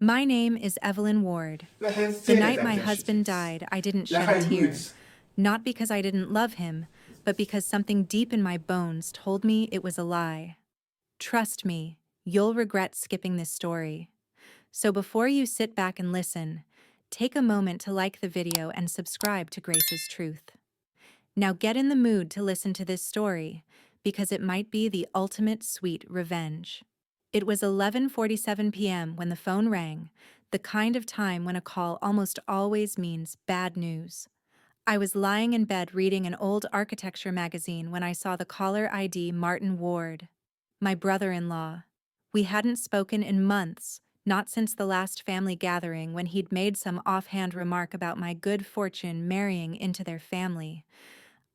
My name is Evelyn Ward. La The gente night les my husband adversities. died, I didn't La shed a tear. moods. Not because I didn't love him, but because something deep in my bones told me it was a lie. Trust me, you'll regret skipping this story. So before you sit back and listen, take a moment to like the video and subscribe to Grace's Truth. Now get in the mood to listen to this story, because it might be the ultimate sweet revenge. It was 11:47 p.m. when the phone rang, the kind of time when a call almost always means bad news. I was lying in bed reading an old architecture magazine when I saw the caller ID Martin Ward, my brother-in-law. We hadn't spoken in months, not since the last family gathering when he'd made some offhand remark about my good fortune marrying into their family.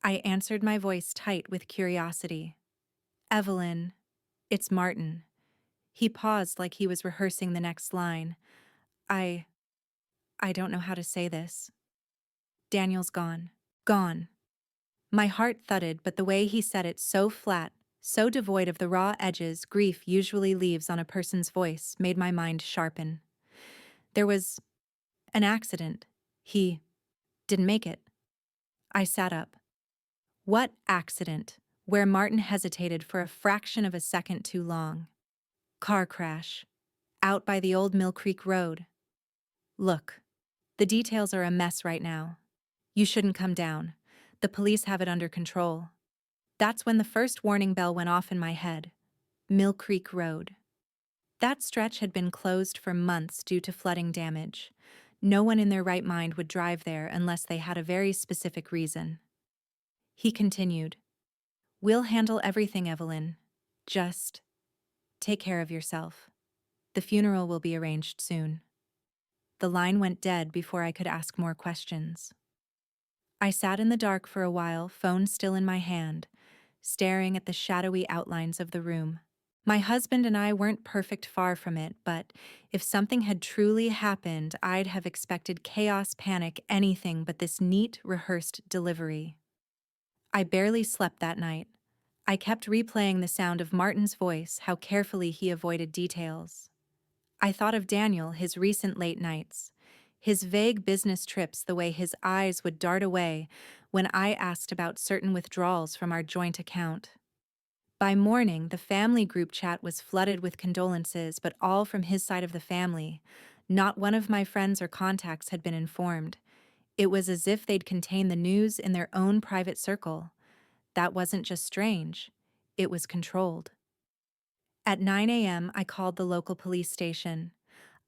I answered, my voice tight with curiosity. "Evelyn, it's Martin." He paused like he was rehearsing the next line. I I don't know how to say this. "Daniel's gone." Gone. My heart thudded, but the way he said it, so flat, so devoid of the raw edges grief usually leaves on a person's voice, made my mind sharpen. There was an accident. He didn't make it. I sat up. What accident? Where Martin hesitated for a fraction of a second too long. Car crash. Out by the old Mill Creek Road. Look, the details are a mess right now. You shouldn't come down. The police have it under control. That's when the first warning bell went off in my head. Mill Creek Road. That stretch had been closed for months due to flooding damage. No one in their right mind would drive there unless they had a very specific reason. He continued, "We'll handle everything, Evelyn. Just take care of yourself. The funeral will be arranged soon." The line went dead before I could ask more questions. I sat in the dark for a while, phone still in my hand, staring at the shadowy outlines of the room. My husband and I weren't perfect, far from it, but if something had truly happened, I'd have expected chaos, panic, anything but this neat, rehearsed delivery. I barely slept that night. I kept replaying the sound of Martin's voice, how carefully he avoided details. I thought of Daniel, his recent late nights, his vague business trips, the way his eyes would dart away when I asked about certain withdrawals from our joint account. By morning, the family group chat was flooded with condolences, but all from his side of the family. Not one of my friends or contacts had been informed. It was as if they'd contained the news in their own private circle. That wasn't just strange, it was controlled. At 9 a.m., I called the local police station.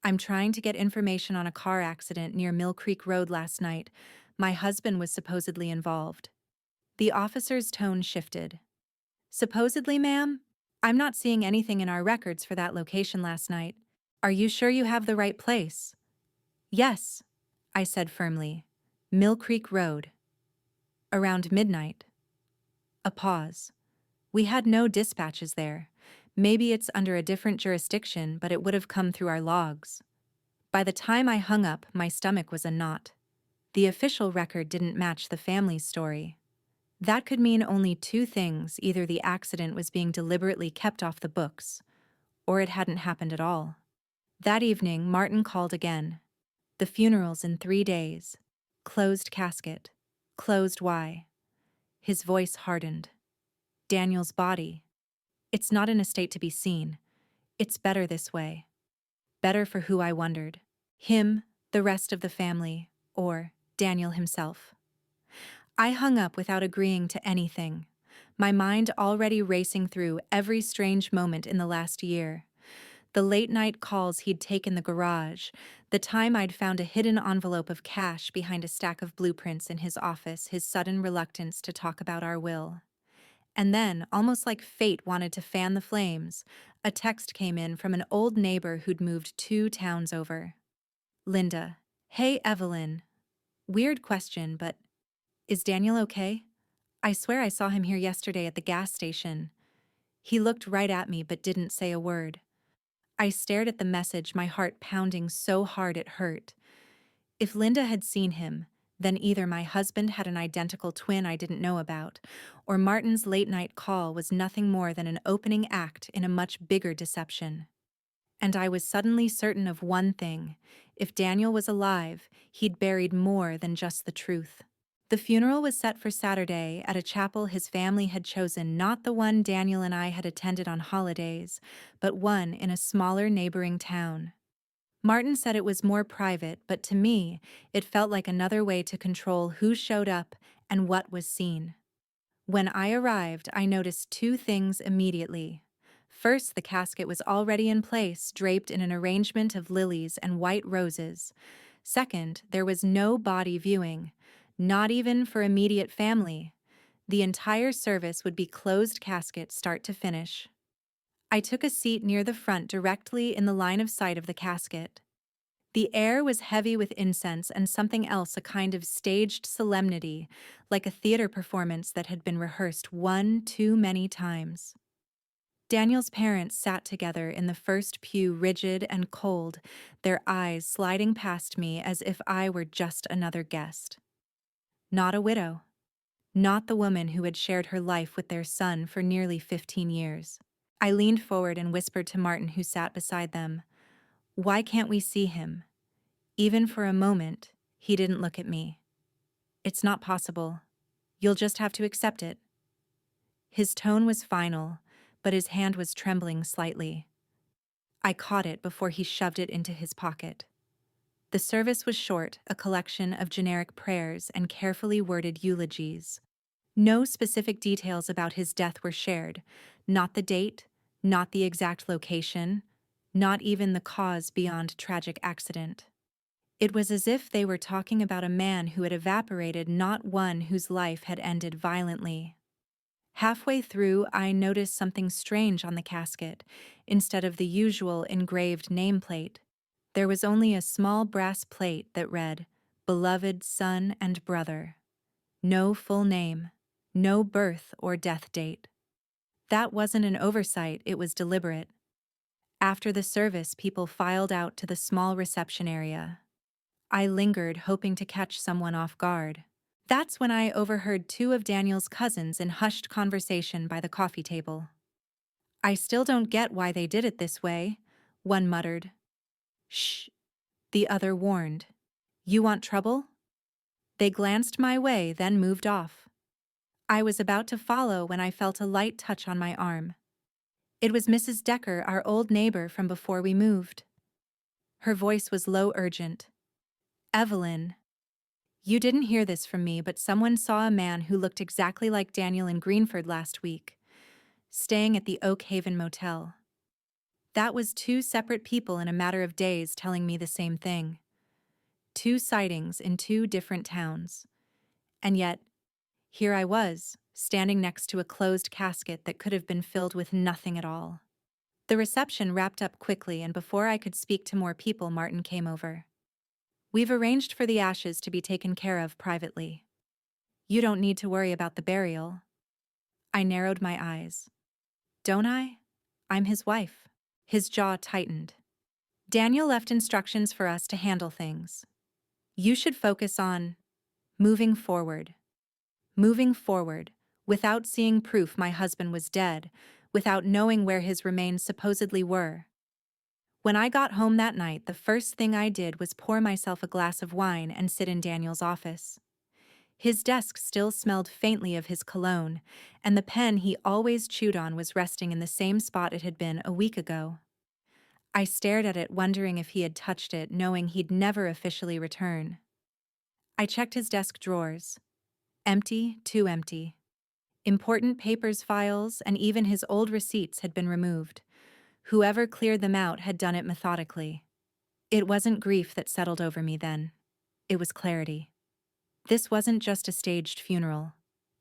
"I'm trying to get information on a car accident near Mill Creek Road last night. My husband was supposedly involved." The officer's tone shifted. "Supposedly, ma'am? I'm not seeing anything in our records for that location last night. Are you sure you have the right place?" "Yes," I said firmly. "Mill Creek Road." "Around midnight." A pause. "We had no dispatches there. Maybe it's under a different jurisdiction, but it would have come through our logs." By the time I hung up, my stomach was a knot. The official record didn't match the family's story. That could mean only two things: either the accident was being deliberately kept off the books, or it hadn't happened at all. That evening, Martin called again. "The funeral's in 3 days. Closed casket. Closed why?" His voice hardened. "Daniel's body. It's not in a state to be seen. It's better this way." Better for who, I wondered. Him, the rest of the family, or Daniel himself? I hung up without agreeing to anything, my mind already racing through every strange moment in the last year. The late-night calls he'd taken, the garage, the time I'd found a hidden envelope of cash behind a stack of blueprints in his office, his sudden reluctance to talk about our will. And then, almost like fate wanted to fan the flames, a text came in from an old neighbor who'd moved 2 towns over. "Linda. Hey, Evelyn. Weird question, but is Daniel okay? I swear I saw him here yesterday at the gas station." He looked right at me but didn't say a word. I stared at the message, my heart pounding so hard it hurt. If Linda had seen him, then either my husband had an identical twin I didn't know about, or Martin's late-night call was nothing more than an opening act in a much bigger deception. And I was suddenly certain of one thing: if Daniel was alive, he'd buried more than just the truth. The funeral was set for Saturday at a chapel his family had chosen, not the one Daniel and I had attended on holidays, but one in a smaller neighboring town. Martin said it was more private, but to me, it felt like another way to control who showed up and what was seen. When I arrived, I noticed two things immediately. First, the casket was already in place, draped in an arrangement of lilies and white roses. Second, there was no body viewing, not even for immediate family. The entire service would be closed casket start to finish. I took a seat near the front, directly in the line of sight of the casket. The air was heavy with incense and something else, a kind of staged solemnity, like a theater performance that had been rehearsed one too many times. Daniel's parents sat together in the first pew, rigid and cold, their eyes sliding past me as if I were just another guest. Not a widow. Not the woman who had shared her life with their son for nearly 15 years. I leaned forward and whispered to Martin, who sat beside them, "Why can't we see him?" Even for a moment, he didn't look at me. "It's not possible. You'll just have to accept it." His tone was final, but his hand was trembling slightly. I caught it before he shoved it into his pocket. The service was short, a collection of generic prayers and carefully worded eulogies. No specific details about his death were shared, not the date, not the exact location, not even the cause beyond tragic accident. It was as if they were talking about a man who had evaporated, not one whose life had ended violently. Halfway through, I noticed something strange on the casket. Instead of the usual engraved nameplate, there was only a small brass plate that read, "Beloved son and brother." No full name, no birth or death date. That wasn't an oversight, it was deliberate. After the service, people filed out to the small reception area. I lingered, hoping to catch someone off guard. That's when I overheard two of Daniel's cousins in hushed conversation by the coffee table. "I still don't get why they did it this way," one muttered. "Shh," the other warned. "You want trouble?" They glanced my way, then moved off. I was about to follow when I felt a light touch on my arm. It was Mrs. Decker, our old neighbor from before we moved. Her voice was low, urgent. "Evelyn, you didn't hear this from me, but someone saw a man who looked exactly like Daniel in Greenford last week, staying at the Oak Haven Motel." That was two separate people in a matter of days telling me the same thing. Two sightings in two different towns. And yet, here I was, standing next to a closed casket that could have been filled with nothing at all. The reception wrapped up quickly, and before I could speak to more people, Martin came over. "We've arranged for the ashes to be taken care of privately. You don't need to worry about the burial." I narrowed my eyes. "Don't I? I'm his wife." His jaw tightened. "Daniel left instructions for us to handle things. You should focus on moving forward." Moving forward, without seeing proof my husband was dead, without knowing where his remains supposedly were. When I got home that night, the first thing I did was pour myself a glass of wine and sit in Daniel's office. His desk still smelled faintly of his cologne, and the pen he always chewed on was resting in the same spot it had been a week ago. I stared at it, wondering if he had touched it, knowing he'd never officially return. I checked his desk drawers. Empty, too empty. Important papers, files, and even his old receipts had been removed. Whoever cleared them out had done it methodically. It wasn't grief that settled over me then. It was clarity. This wasn't just a staged funeral.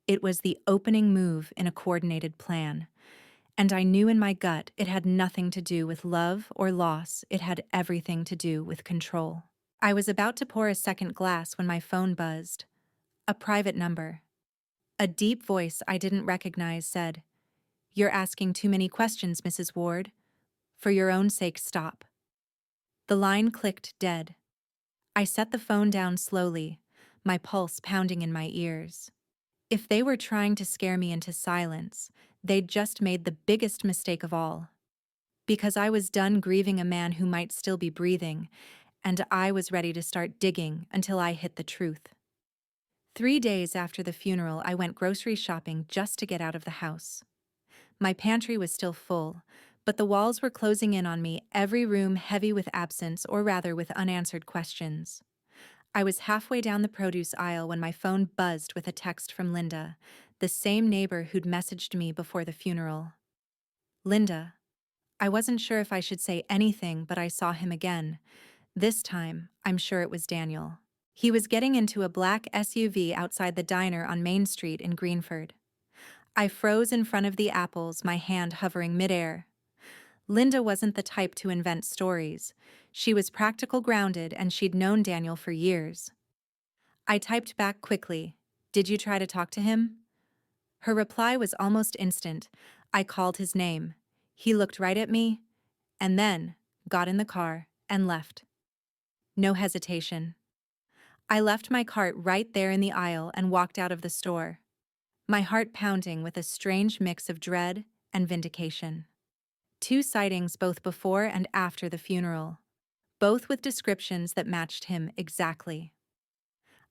It was the opening move in a coordinated plan. And I knew in my gut it had nothing to do with love or loss, it had everything to do with control. I was about to pour a second glass when my phone buzzed. A private number. A deep voice I didn't recognize said, "You're asking too many questions, Mrs. Ward. For your own sake, stop." The line clicked dead. I set the phone down slowly, my pulse pounding in my ears. If they were trying to scare me into silence, they'd just made the biggest mistake of all. Because I was done grieving a man who might still be breathing, and I was ready to start digging until I hit the truth. 3 days after the funeral, I went grocery shopping just to get out of the house. My pantry was still full, but the walls were closing in on me, every room heavy with absence, or rather with unanswered questions. I was halfway down the produce aisle when my phone buzzed with a text from Linda, the same neighbor who'd messaged me before the funeral. Linda. I wasn't sure if I should say anything, but I saw him again. This time, I'm sure it was Daniel. He was getting into a black SUV outside the diner on Main Street in Greenford. I froze in front of the apples, my hand hovering midair. Linda wasn't the type to invent stories. She was practical, grounded, and she'd known Daniel for years. I typed back quickly, "Did you try to talk to him?" Her reply was almost instant. I called his name. He looked right at me, and then got in the car and left. No hesitation. I left my cart right there in the aisle and walked out of the store, my heart pounding with a strange mix of dread and vindication. 2 sightings both before and after the funeral, both with descriptions that matched him exactly.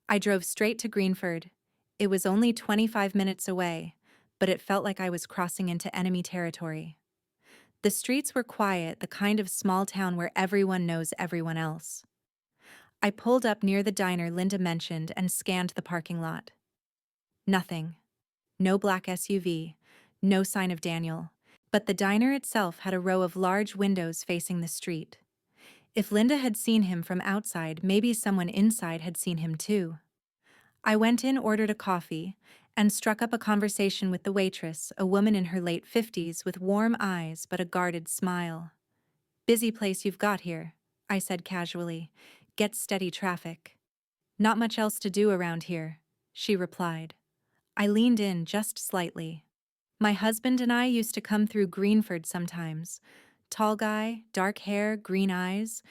I drove straight to Greenford. It was only 25 minutes away, but it felt like I was crossing into enemy territory. The streets were quiet, the kind of small town where everyone knows everyone else. I pulled up near the diner Linda mentioned and scanned the parking lot. Nothing. No black SUV, no sign of Daniel. But the diner itself had a row of large windows facing the street. If Linda had seen him from outside, maybe someone inside had seen him too. I went in, ordered a coffee, and struck up a conversation with the waitress, a woman in her late 50s with warm eyes but a guarded smile. "Busy place you've got here," I said casually. "Gets steady traffic." "Not much else to do around here," she replied. I leaned in just slightly. "My husband and I used to come through Greenford sometimes. Tall guy, dark hair, green eyes.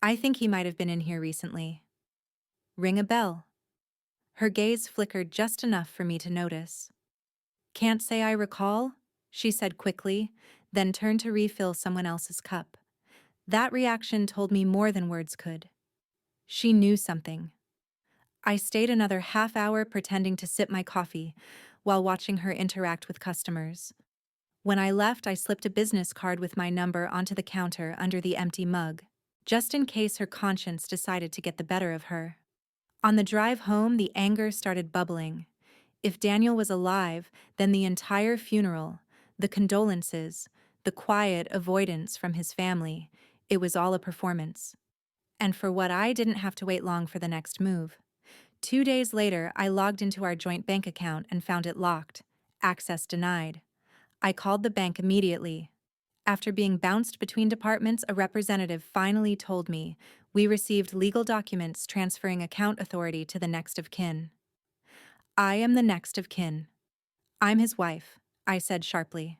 I think he might have been in here recently." "Ring a bell." Her gaze flickered just enough for me to notice. "Can't say I recall," she said quickly, then turned to refill someone else's cup. That reaction told me more than words could. She knew something. I stayed another half hour pretending to sip my coffee while watching her interact with customers. When I left, I slipped a business card with my number onto the counter under the empty mug, just in case her conscience decided to get the better of her. On the drive home, the anger started bubbling. If Daniel was alive, then the entire funeral, the condolences, the quiet avoidance from his family, it was all a performance. And for what, I didn't have to wait long for the next move. 2 days later, I logged into our joint bank account and found it locked, access denied. I called the bank immediately. After being bounced between departments, a representative finally told me we received legal documents transferring account authority to the next of kin. "I am the next of kin. I'm his wife," I said sharply.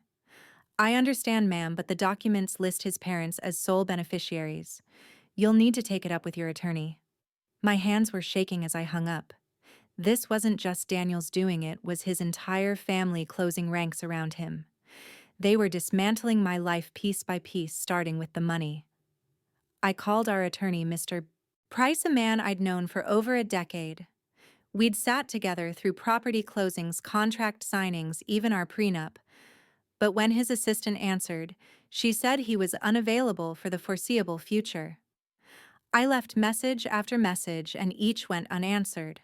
"I understand, ma'am, but the documents list his parents as sole beneficiaries. You'll need to take it up with your attorney." My hands were shaking as I hung up. This wasn't just Daniel's doing, it was his entire family closing ranks around him. They were dismantling my life piece by piece, starting with the money. I called our attorney, Mr. Price, a man I'd known for over a decade. We'd sat together through property closings, contract signings, even our prenup. But when his assistant answered, she said he was unavailable for the foreseeable future. I left message after message, and each went unanswered.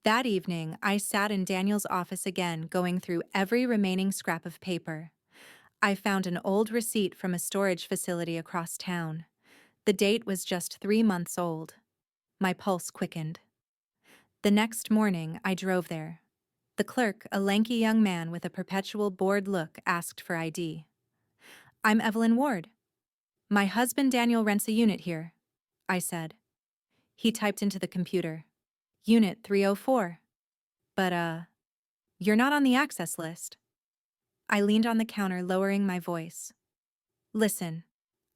That evening, I sat in Daniel's office again, going through every remaining scrap of paper. I found an old receipt from a storage facility across town. The date was just 3 months old. My pulse quickened. The next morning, I drove there. The clerk, a lanky young man with a perpetual bored look, asked for ID. "I'm Evelyn Ward. My husband Daniel rents a unit here," I said. He typed into the computer. "Unit 304. But, you're not on the access list." I leaned on the counter, lowering my voice. "Listen,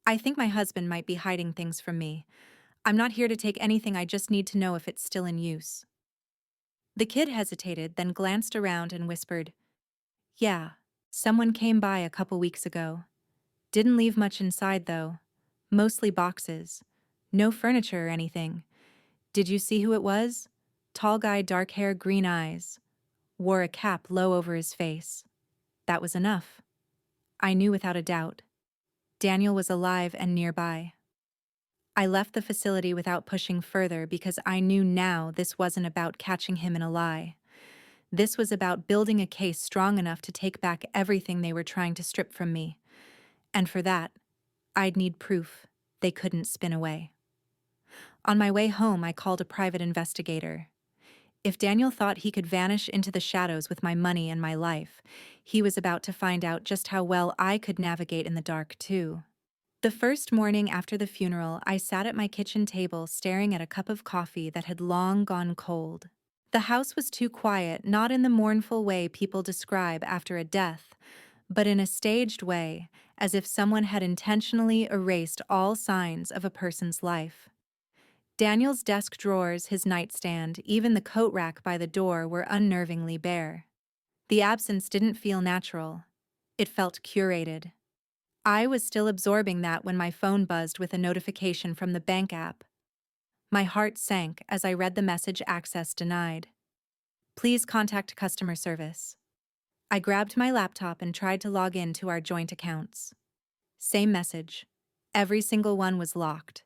I think my husband might be hiding things from me. I'm not here to take anything, I just need to know if it's still in use." The kid hesitated, then glanced around and whispered, "Yeah, someone came by a couple weeks ago. Didn't leave much inside, though. Mostly boxes. No furniture or anything. Did you see who it was? Tall guy, dark hair, green eyes. Wore a cap low over his face. That was enough. I knew without a doubt. Daniel was alive and nearby. I left the facility without pushing further because I knew now this wasn't about catching him in a lie. This was about building a case strong enough to take back everything they were trying to strip from me. And for that, I'd need proof they couldn't spin away. On my way home, I called a private investigator. If Daniel thought he could vanish into the shadows with my money and my life, he was about to find out just how well I could navigate in the dark, too. The first morning after the funeral, I sat at my kitchen table staring at a cup of coffee that had long gone cold. The house was too quiet, not in the mournful way people describe after a death, but in a staged way, as if someone had intentionally erased all signs of a person's life. Daniel's desk drawers, his nightstand, even the coat rack by the door were unnervingly bare. The absence didn't feel natural. It felt curated. I was still absorbing that when my phone buzzed with a notification from the bank app. My heart sank as I read the message access denied. Please contact customer service. I grabbed my laptop and tried to log in to our joint accounts. Same message. Every single one was locked.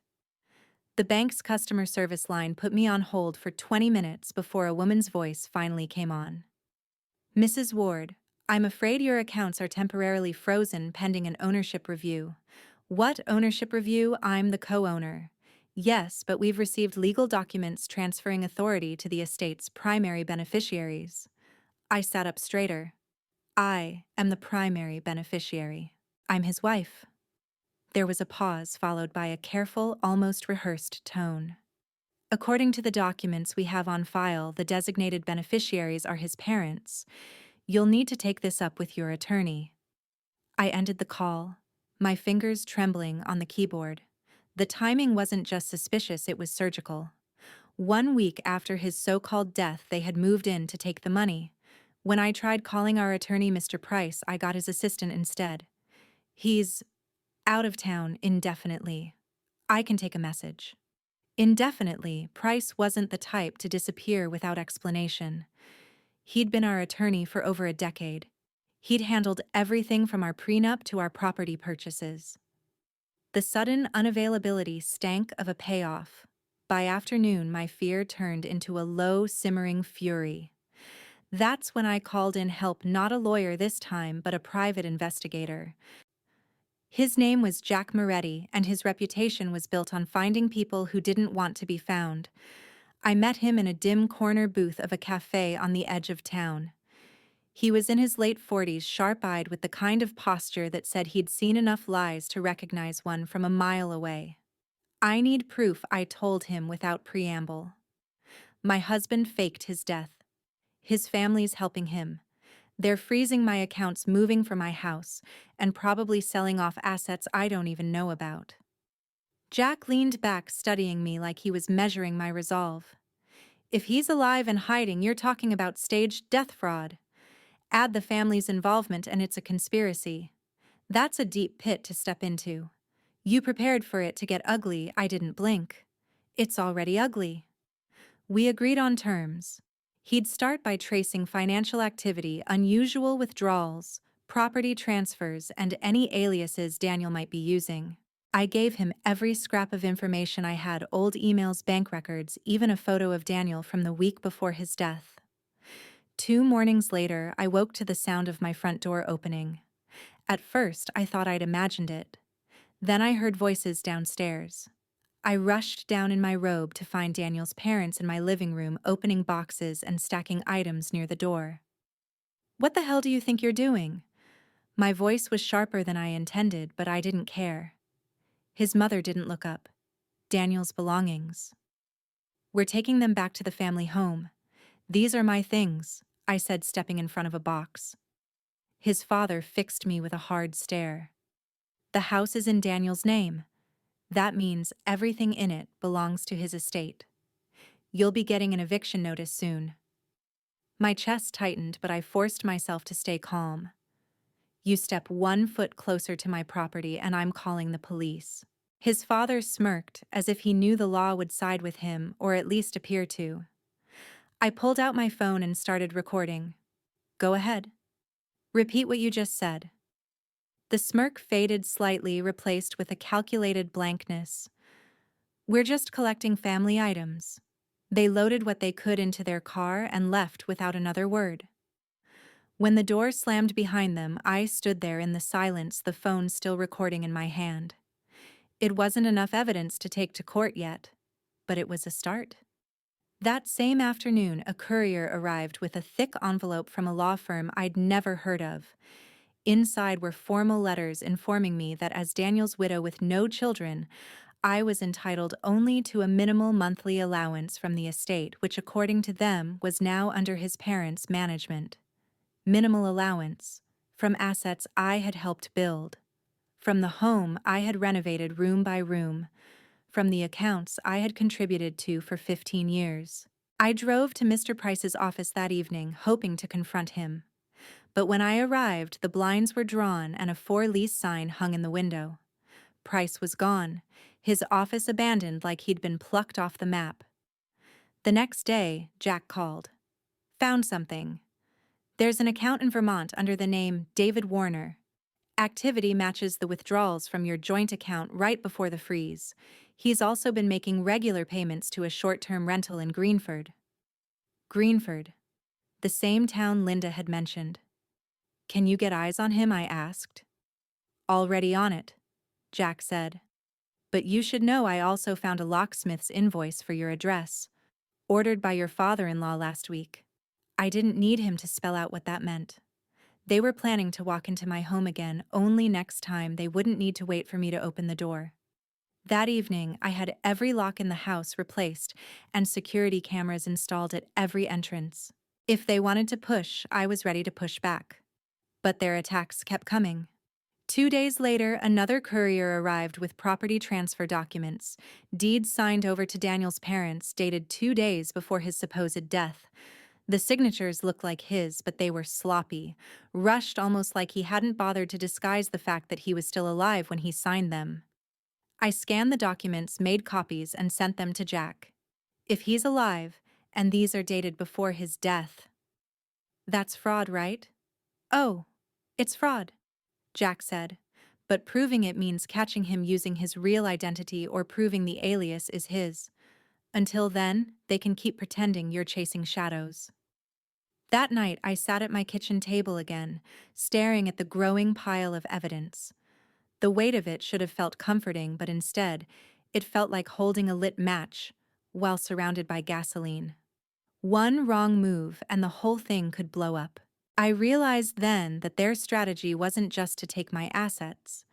The bank's customer service line put me on hold for 20 minutes before a woman's voice finally came on. Mrs. Ward, I'm afraid your accounts are temporarily frozen pending an ownership review. What ownership review? I'm the co-owner. Yes, but we've received legal documents transferring authority to the estate's primary beneficiaries. I sat up straighter. I am the primary beneficiary. I'm his wife. There was a pause followed by a careful, almost rehearsed tone. According to the documents we have on file, the designated beneficiaries are his parents. You'll need to take this up with your attorney. I ended the call, my fingers trembling on the keyboard. The timing wasn't just suspicious, it was surgical. 1 week after his so-called death, they had moved in to take the money. When I tried calling our attorney, Mr. Price, I got his assistant instead. He's out of town indefinitely. I can take a message. Indefinitely, Price wasn't the type to disappear without explanation. He'd been our attorney for over a decade. He'd handled everything from our prenup to our property purchases. The sudden unavailability stank of a payoff. By afternoon, my fear turned into a low, simmering fury. That's when I called in help, not a lawyer this time, but a private investigator. His name was Jack Moretti, and his reputation was built on finding people who didn't want to be found. I met him in a dim corner booth of a cafe on the edge of town. He was in his late 40s, sharp-eyed with the kind of posture that said he'd seen enough lies to recognize one from a mile away. I need proof, I told him without preamble. My husband faked his death. His family's helping him. They're freezing my accounts, moving from my house, and probably selling off assets I don't even know about. Jack leaned back, studying me like he was measuring my resolve. If he's alive and hiding, you're talking about staged death fraud. Add the family's involvement and it's a conspiracy. That's a deep pit to step into. You prepared for it to get ugly, I didn't blink. It's already ugly. We agreed on terms. He'd start by tracing financial activity, unusual withdrawals, property transfers, and any aliases Daniel might be using. I gave him every scrap of information I had, old emails, bank records, even a photo of Daniel from the week before his death. 2 mornings later, I woke to the sound of my front door opening. At first, I thought I'd imagined it. Then I heard voices downstairs. I rushed down in my robe to find Daniel's parents in my living room, opening boxes and stacking items near the door. "What the hell do you think you're doing?" My voice was sharper than I intended, but I didn't care. His mother didn't look up. Daniel's belongings. "We're taking them back to the family home. These are my things," I said, stepping in front of a box. His father fixed me with a hard stare. "The house is in Daniel's name. That means everything in it belongs to his estate. You'll be getting an eviction notice soon." My chest tightened, but I forced myself to stay calm. You step 1 foot closer to my property and I'm calling the police." His father smirked, as if he knew the law would side with him, or at least appear to. I pulled out my phone and started recording. "Go ahead. Repeat what you just said." The smirk faded slightly, replaced with a calculated blankness. "We're just collecting family items." They loaded what they could into their car and left without another word. When the door slammed behind them, I stood there in the silence, the phone still recording in my hand. It wasn't enough evidence to take to court yet, but it was a start. That same afternoon, a courier arrived with a thick envelope from a law firm I'd never heard of. Inside were formal letters informing me that as Daniel's widow with no children, I was entitled only to a minimal monthly allowance from the estate, which according to them was now under his parents' management. Minimal allowance from assets I had helped build, from the home I had renovated room by room, from the accounts I had contributed to for 15 years. I drove to Mr. Price's office that evening, hoping to confront him. But when I arrived, the blinds were drawn and a for-lease sign hung in the window. Price was gone, his office abandoned like he'd been plucked off the map. The next day, Jack called. "Found something. There's an account in Vermont under the name David Warner. Activity matches the withdrawals from your joint account right before the freeze. He's also been making regular payments to a short-term rental in Greenford." Greenford, the same town Linda had mentioned. "Can you get eyes on him?" I asked. "Already on it," Jack said. "But you should know I also found a locksmith's invoice for your address, ordered by your father-in-law last week." I didn't need him to spell out what that meant. They were planning to walk into my home again, only next time they wouldn't need to wait for me to open the door. That evening, I had every lock in the house replaced and security cameras installed at every entrance. If they wanted to push, I was ready to push back. But their attacks kept coming. 2 days later, another courier arrived with property transfer documents, deeds signed over to Daniel's parents, dated 2 days before his supposed death. The signatures looked like his, but they were sloppy, rushed almost like he hadn't bothered to disguise the fact that he was still alive when he signed them. I scanned the documents, made copies, and sent them to Jack. If he's alive, and these are dated before his death. "That's fraud, right?" "Oh, it's fraud," Jack said. "But proving it means catching him using his real identity or proving the alias is his. Until then, they can keep pretending you're chasing shadows." That night, I sat at my kitchen table again, staring at the growing pile of evidence. The weight of it should have felt comforting, but instead, it felt like holding a lit match while surrounded by gasoline. One wrong move and the whole thing could blow up. I realized then that their strategy wasn't just to take my assets.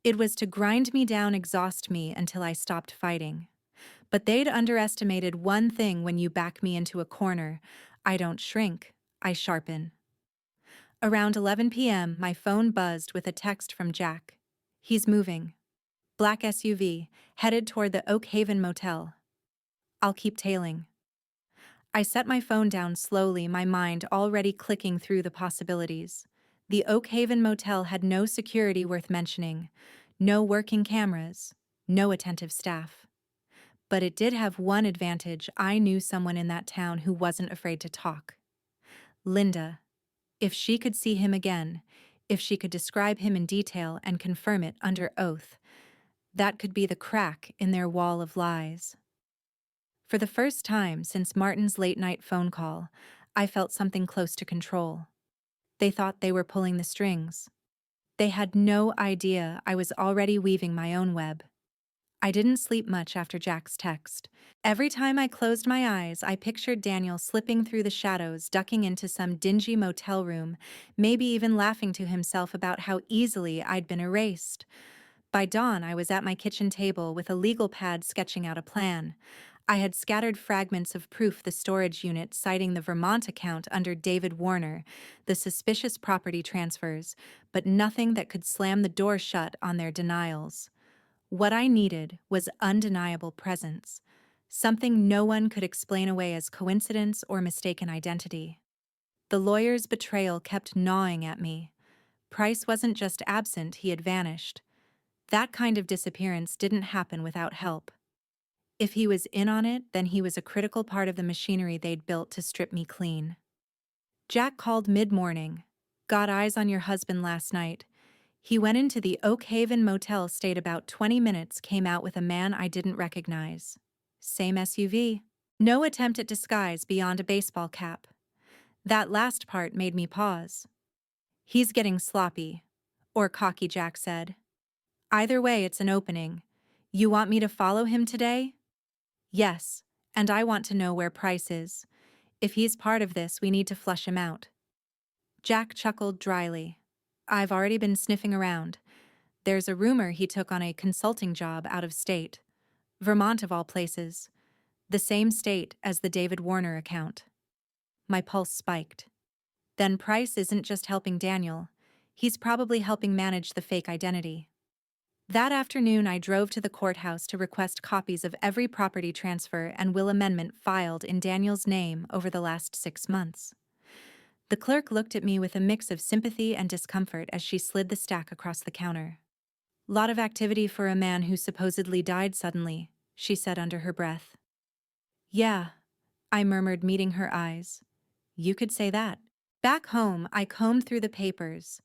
It was to grind me down, exhaust me until I stopped fighting. But they'd underestimated one thing: when you back me into a corner, I don't shrink, I sharpen. Around 11 p.m., my phone buzzed with a text from Jack. "He's moving. Black SUV, headed toward the Oak Haven Motel. I'll keep tailing." I set my phone down slowly, my mind already clicking through the possibilities. The Oak Haven Motel had no security worth mentioning, no working cameras, no attentive staff. But it did have one advantage: I knew someone in that town who wasn't afraid to talk. Linda. If she could see him again, if she could describe him in detail and confirm it under oath, that could be the crack in their wall of lies. For the first time since Martin's late-night phone call, I felt something close to control. They thought they were pulling the strings. They had no idea I was already weaving my own web. I didn't sleep much after Jack's text. Every time I closed my eyes, I pictured Daniel slipping through the shadows, ducking into some dingy motel room, maybe even laughing to himself about how easily I'd been erased. By dawn, I was at my kitchen table with a legal pad sketching out a plan. I had scattered fragments of proof: the storage unit citing the Vermont account under David Warner, the suspicious property transfers, but nothing that could slam the door shut on their denials. What I needed was undeniable presence, something no one could explain away as coincidence or mistaken identity. The lawyer's betrayal kept gnawing at me, Price wasn't just absent, he had vanished. That kind of disappearance didn't happen without help. If he was in on it, then he was a critical part of the machinery they'd built to strip me clean. Jack called mid-morning. Got eyes on your husband last night. He went into the Oak Haven motel, stayed about 20 minutes, came out with a man I didn't recognize. Same SUV. No attempt at disguise beyond a baseball cap. That last part made me pause. He's getting sloppy, or cocky, Jack said. Either way, it's an opening. You want me to follow him today? Yes, and I want to know where Price is. If he's part of this, we need to flush him out. Jack chuckled dryly. I've already been sniffing around. There's a rumor he took on a consulting job out of state. Vermont of all places. The same state as the David Warner account. My pulse spiked. Then Price isn't just helping Daniel. He's probably helping manage the fake identity. That afternoon, I drove to the courthouse to request copies of every property transfer and will amendment filed in Daniel's name over the last 6 months. The clerk looked at me with a mix of sympathy and discomfort as she slid the stack across the counter. Lot of activity for a man who supposedly died suddenly, she said under her breath. Yeah, I murmured, meeting her eyes. You could say that. Back home, I combed through the papers.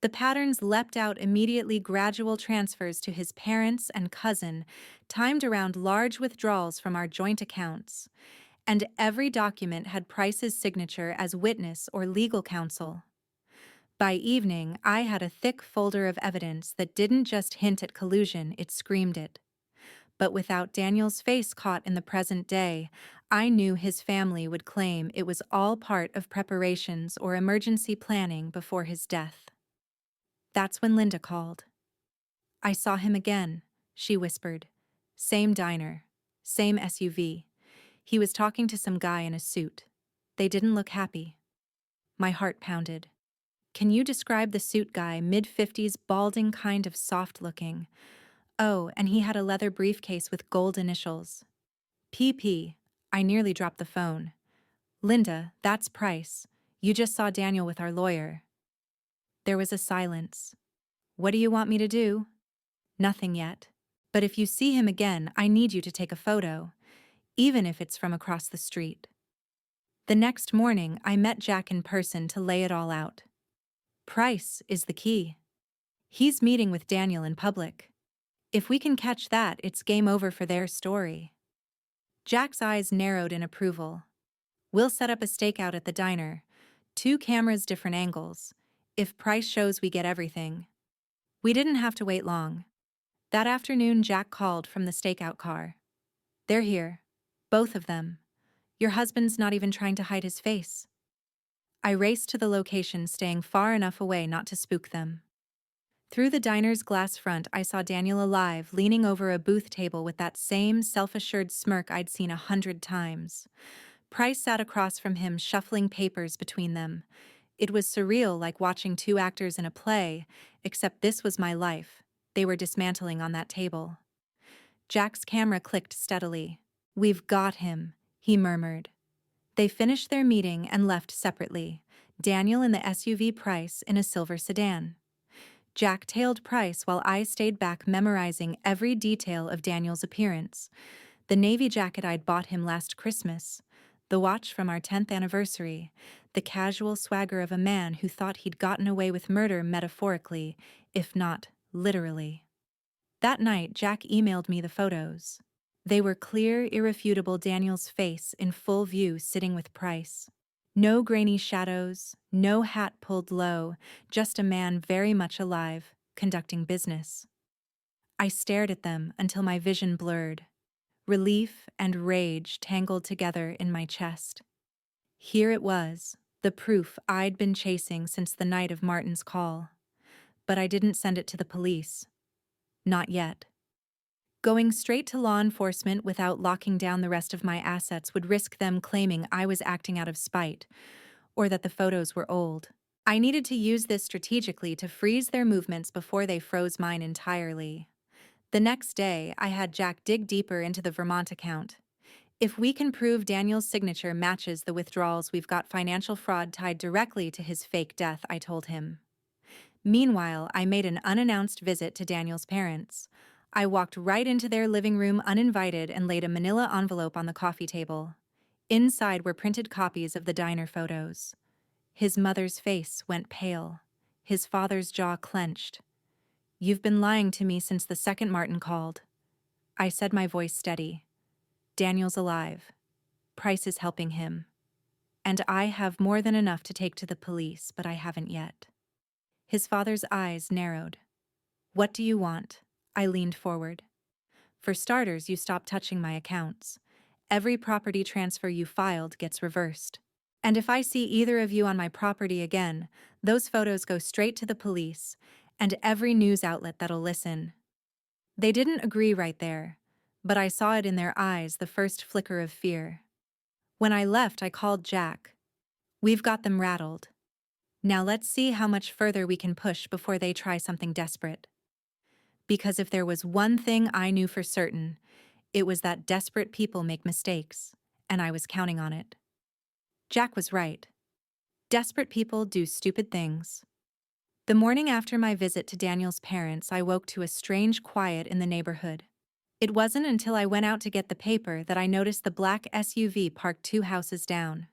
The patterns leapt out immediately: gradual transfers to his parents and cousin, timed around large withdrawals from our joint accounts. And every document had Price's signature as witness or legal counsel. By evening, I had a thick folder of evidence that didn't just hint at collusion, it screamed it. But without Daniel's face caught in the present day, I knew his family would claim it was all part of preparations or emergency planning before his death. That's when Linda called. I saw him again, she whispered. Same diner, same SUV. He was talking to some guy in a suit. They didn't look happy. My heart pounded. Can you describe the suit guy? Mid-50s, balding, kind of soft-looking. Oh, and he had a leather briefcase with gold initials. PP. I nearly dropped the phone. Linda, that's Price. You just saw Daniel with our lawyer. There was a silence. What do you want me to do? Nothing yet. But if you see him again, I need you to take a photo, even if it's from across the street. The next morning, I met Jack in person to lay it all out. Price is the key. He's meeting with Daniel in public. If we can catch that, it's game over for their story. Jack's eyes narrowed in approval. We'll set up a stakeout at the diner. 2 cameras, different angles. If Price shows, we get everything. We didn't have to wait long. That afternoon, Jack called from the stakeout car. They're here. Both of them. Your husband's not even trying to hide his face. I raced to the location, staying far enough away not to spook them. Through the diner's glass front, I saw Daniel alive, leaning over a booth table with that same self-assured smirk I'd seen 100 times. Price sat across from him, shuffling papers between them. It was surreal, like watching 2 actors in a play, except this was my life. They were dismantling on that table. Jack's camera clicked steadily. We've got him, he murmured. They finished their meeting and left separately, Daniel in the SUV, Price in a silver sedan. Jack tailed Price while I stayed back, memorizing every detail of Daniel's appearance. The navy jacket I'd bought him last Christmas, the watch from our 10th anniversary, the casual swagger of a man who thought he'd gotten away with murder metaphorically, if not literally. That night, Jack emailed me the photos. They were clear, irrefutable: Daniel's face in full view sitting with Price. No grainy shadows, no hat pulled low, just a man very much alive, conducting business. I stared at them until my vision blurred. Relief and rage tangled together in my chest. Here it was, the proof I'd been chasing since the night of Martin's call. But I didn't send it to the police. Not yet. Going straight to law enforcement without locking down the rest of my assets would risk them claiming I was acting out of spite, or that the photos were old. I needed to use this strategically to freeze their movements before they froze mine entirely. The next day, I had Jack dig deeper into the Vermont account. If we can prove Daniel's signature matches the withdrawals, we've got financial fraud tied directly to his fake death, I told him. Meanwhile, I made an unannounced visit to Daniel's parents. I walked right into their living room uninvited and laid a manila envelope on the coffee table. Inside were printed copies of the diner photos. His mother's face went pale. His father's jaw clenched. "You've been lying to me since the second Martin called." I said, my voice steady. "Daniel's alive. Price is helping him. And I have more than enough to take to the police, but I haven't yet." His father's eyes narrowed. "What do you want?" I leaned forward. "For starters, you stop touching my accounts. Every property transfer you filed gets reversed. And if I see either of you on my property again, those photos go straight to the police and every news outlet that'll listen." They didn't agree right there, but I saw it in their eyes, the first flicker of fear. When I left, I called Jack. "We've got them rattled. Now let's see how much further we can push before they try something desperate." Because if there was one thing I knew for certain, it was that desperate people make mistakes, and I was counting on it. Jack was right. Desperate people do stupid things. The morning after my visit to Daniel's parents, I woke to a strange quiet in the neighborhood. It wasn't until I went out to get the paper that I noticed the black SUV parked 2 houses down.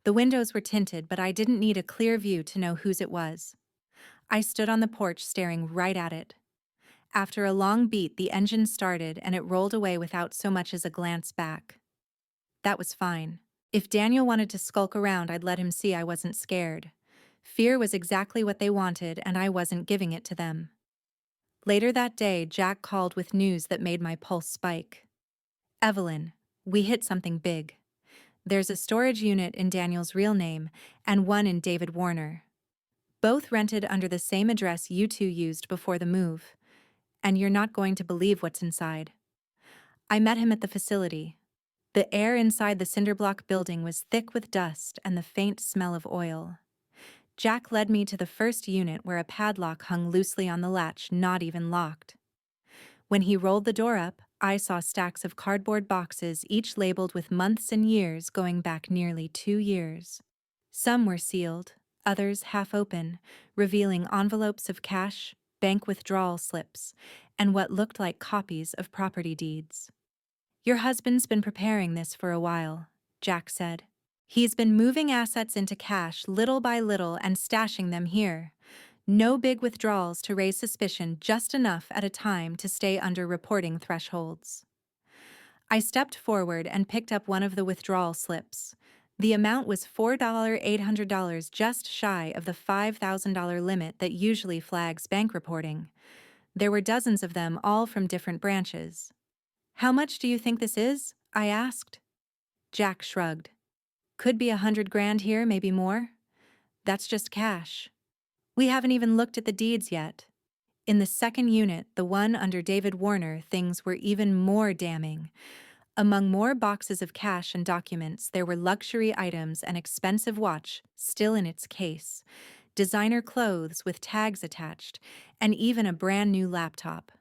The windows were tinted, but I didn't need a clear view to know whose it was. I stood on the porch staring right at it. After a long beat, the engine started and it rolled away without so much as a glance back. That was fine. If Daniel wanted to skulk around, I'd let him see I wasn't scared. Fear was exactly what they wanted, and I wasn't giving it to them. Later that day, Jack called with news that made my pulse spike. "Evelyn, we hit something big. There's a storage unit in Daniel's real name and one in David Warner. Both rented under the same address you two used before the move. And you're not going to believe what's inside." I met him at the facility. The air inside the cinderblock building was thick with dust and the faint smell of oil. Jack led me to the first unit where a padlock hung loosely on the latch, not even locked. When he rolled the door up, I saw stacks of cardboard boxes, each labeled with months and years going back nearly 2 years. Some were sealed, others half open, revealing envelopes of cash, bank withdrawal slips, and what looked like copies of property deeds. "Your husband's been preparing this for a while," Jack said. "He's been moving assets into cash little by little and stashing them here. No big withdrawals to raise suspicion, just enough at a time to stay under reporting thresholds." I stepped forward and picked up one of the withdrawal slips. The amount was $4,800, just shy of the $5,000 limit that usually flags bank reporting. There were dozens of them, all from different branches. "How much do you think this is?" I asked. Jack shrugged. "Could be 100 grand here, maybe more. That's just cash. We haven't even looked at the deeds yet." In the second unit, the one under David Warner, things were even more damning. Among more boxes of cash and documents, there were luxury items, an expensive watch still in its case, designer clothes with tags attached, and even a brand new laptop.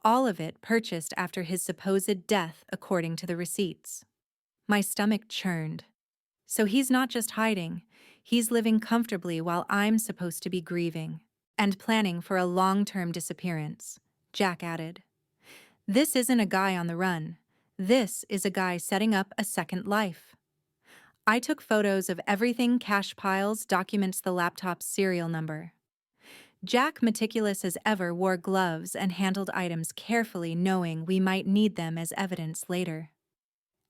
All of it purchased after his supposed death, according to the receipts. My stomach churned. So he's not just hiding, he's living comfortably while I'm supposed to be grieving. And planning for a long-term disappearance, Jack added. "This isn't a guy on the run. This is a guy setting up a second life." I took photos of everything: cash piles, documents, the laptop's serial number. Jack, meticulous as ever, wore gloves and handled items carefully, knowing we might need them as evidence later.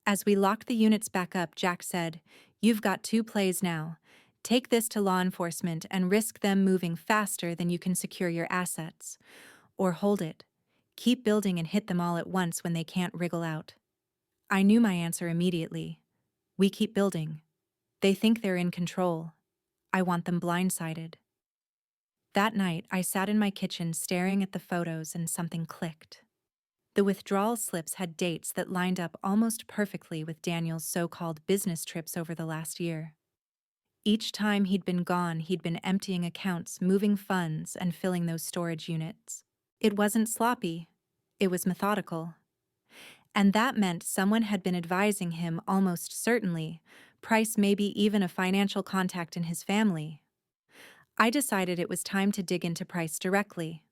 As we locked the units back up, Jack said, "You've got 2 plays now. Take this to law enforcement and risk them moving faster than you can secure your assets. Or hold it. Keep building and hit them all at once when they can't wriggle out." I knew my answer immediately. We keep building. They think they're in control. I want them blindsided. That night, I sat in my kitchen staring at the photos and something clicked. The withdrawal slips had dates that lined up almost perfectly with Daniel's so-called business trips over the last year. Each time he'd been gone, he'd been emptying accounts, moving funds, and filling those storage units. It wasn't sloppy. It was methodical. And that meant someone had been advising him, almost certainly, Price, maybe even a financial contact in his family. I decided it was time to dig into price directly.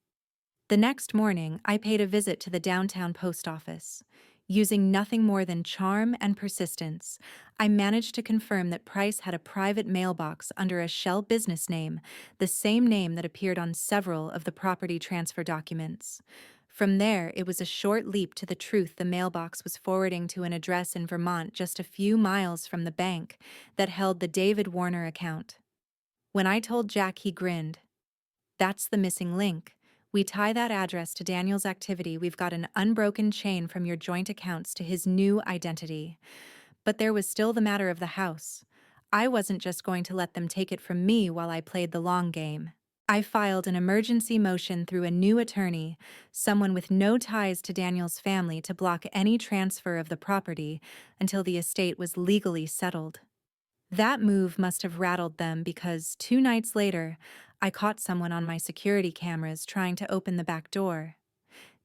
The next morning, I paid a visit to the downtown post office. Using nothing more than charm and persistence, I managed to confirm that Price had a private mailbox under a shell business name, the same name that appeared on several of the property transfer documents. From there, it was a short leap to the truth. The mailbox was forwarding to an address in Vermont just a few miles from the bank that held the David Warner account. When I told Jack, he grinned. That's the missing link. We tie that address to Daniel's activity. We've got an unbroken chain from your joint accounts to his new identity. But there was still the matter of the house. I wasn't just going to let them take it from me while I played the long game. I filed an emergency motion through a new attorney, someone with no ties to Daniel's family, to block any transfer of the property until the estate was legally settled. That move must have rattled them because 2 nights later, I caught someone on my security cameras trying to open the back door.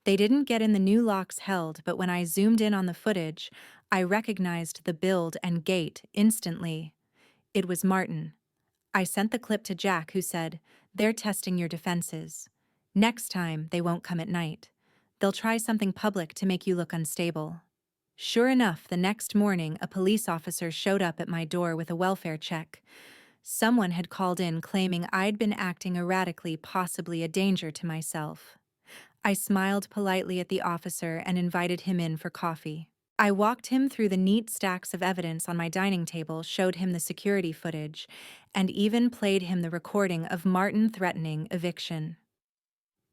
They didn't get in, the new locks held, but when I zoomed in on the footage, I recognized the build and gait instantly. It was Martin. I sent the clip to Jack, who said, "They're testing your defenses. Next time, they won't come at night. They'll try something public to make you look unstable." Sure enough, the next morning, a police officer showed up at my door with a welfare check. Someone had called in claiming I'd been acting erratically, possibly a danger to myself. I smiled politely at the officer and invited him in for coffee. I walked him through the neat stacks of evidence on my dining table, showed him the security footage, and even played him the recording of Martin threatening eviction.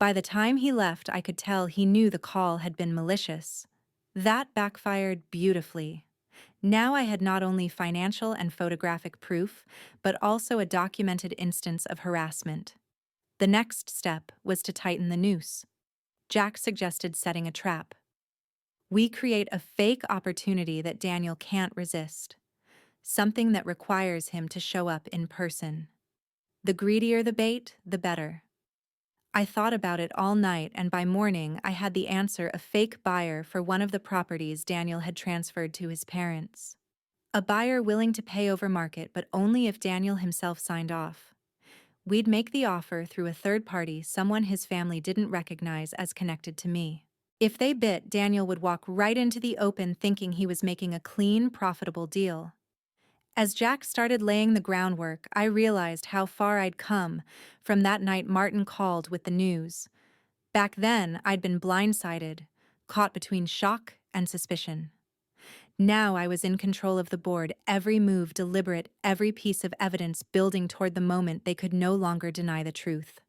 By the time he left, I could tell he knew the call had been malicious. That backfired beautifully. Now I had not only financial and photographic proof, but also a documented instance of harassment. The next step was to tighten the noose. Jack suggested setting a trap. We create a fake opportunity that Daniel can't resist, something that requires him to show up in person. The greedier the bait, the better. I thought about it all night, and by morning I had the answer: a fake buyer for one of the properties Daniel had transferred to his parents. A buyer willing to pay over market, but only if Daniel himself signed off. We'd make the offer through a third party, someone his family didn't recognize as connected to me. If they bit, Daniel would walk right into the open thinking he was making a clean, profitable deal. As Jack started laying the groundwork, I realized how far I'd come from that night Martin called with the news. Back then, I'd been blindsided, caught between shock and suspicion. Now I was in control of the board, every move deliberate, every piece of evidence building toward the moment they could no longer deny the truth.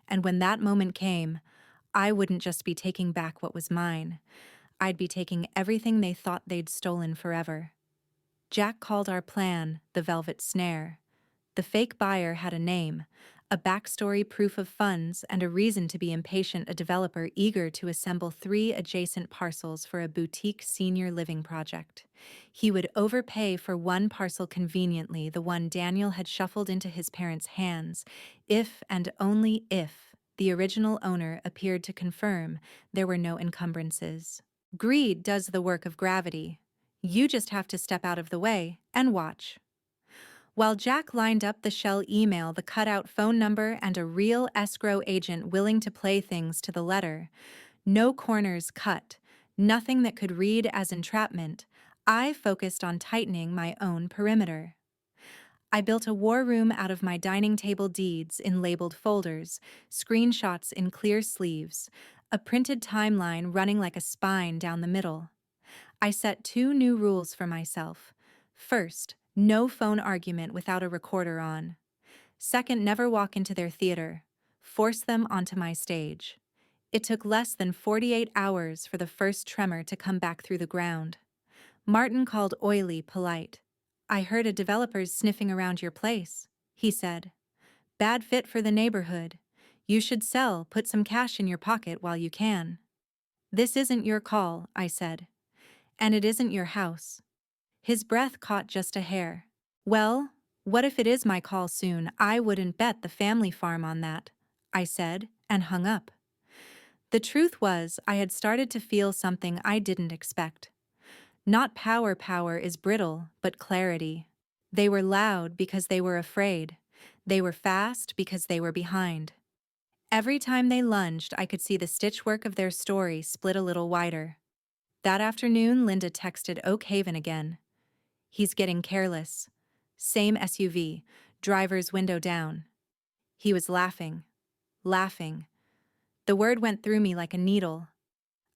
And when that moment came, I wouldn't just be taking back what was mine. I'd be taking everything they thought they'd stolen forever. Jack called our plan the Velvet Snare. The fake buyer had a name, a backstory, proof of funds, and a reason to be impatient: a developer eager to assemble 3 adjacent parcels for a boutique senior living project. He would overpay for one parcel, conveniently the one Daniel had shuffled into his parents' hands, if and only if the original owner appeared to confirm there were no encumbrances. Greed does the work of gravity. You just have to step out of the way and watch. While Jack lined up the shell email, the cutout phone number, and a real escrow agent willing to play things to the letter, no corners cut, nothing that could read as entrapment, I focused on tightening my own perimeter. I built a war room out of my dining table deeds in labeled folders, screenshots in clear sleeves, a printed timeline running like a spine down the middle. I set 2 new rules for myself. First, no phone argument without a recorder on. Second, never walk into their theater. Force them onto my stage. It took less than 48 hours for the first tremor to come back through the ground. Martin called oily polite. "I heard a developer's sniffing around your place," he said. "Bad fit for the neighborhood. You should sell, put some cash in your pocket while you can." "This isn't your call," I said. "And it isn't your house." His breath caught just a hair. "Well, what if it is my call soon? I wouldn't bet the family farm on that," I said, and hung up. The truth was, I had started to feel something I didn't expect. Not power is brittle, but clarity. They were loud because they were afraid. They were fast because they were behind. Every time they lunged, I could see the stitchwork of their story split a little wider. That afternoon, Linda texted Oak Haven again. He's getting careless. Same SUV, driver's window down. He was laughing. Laughing. The word went through me like a needle.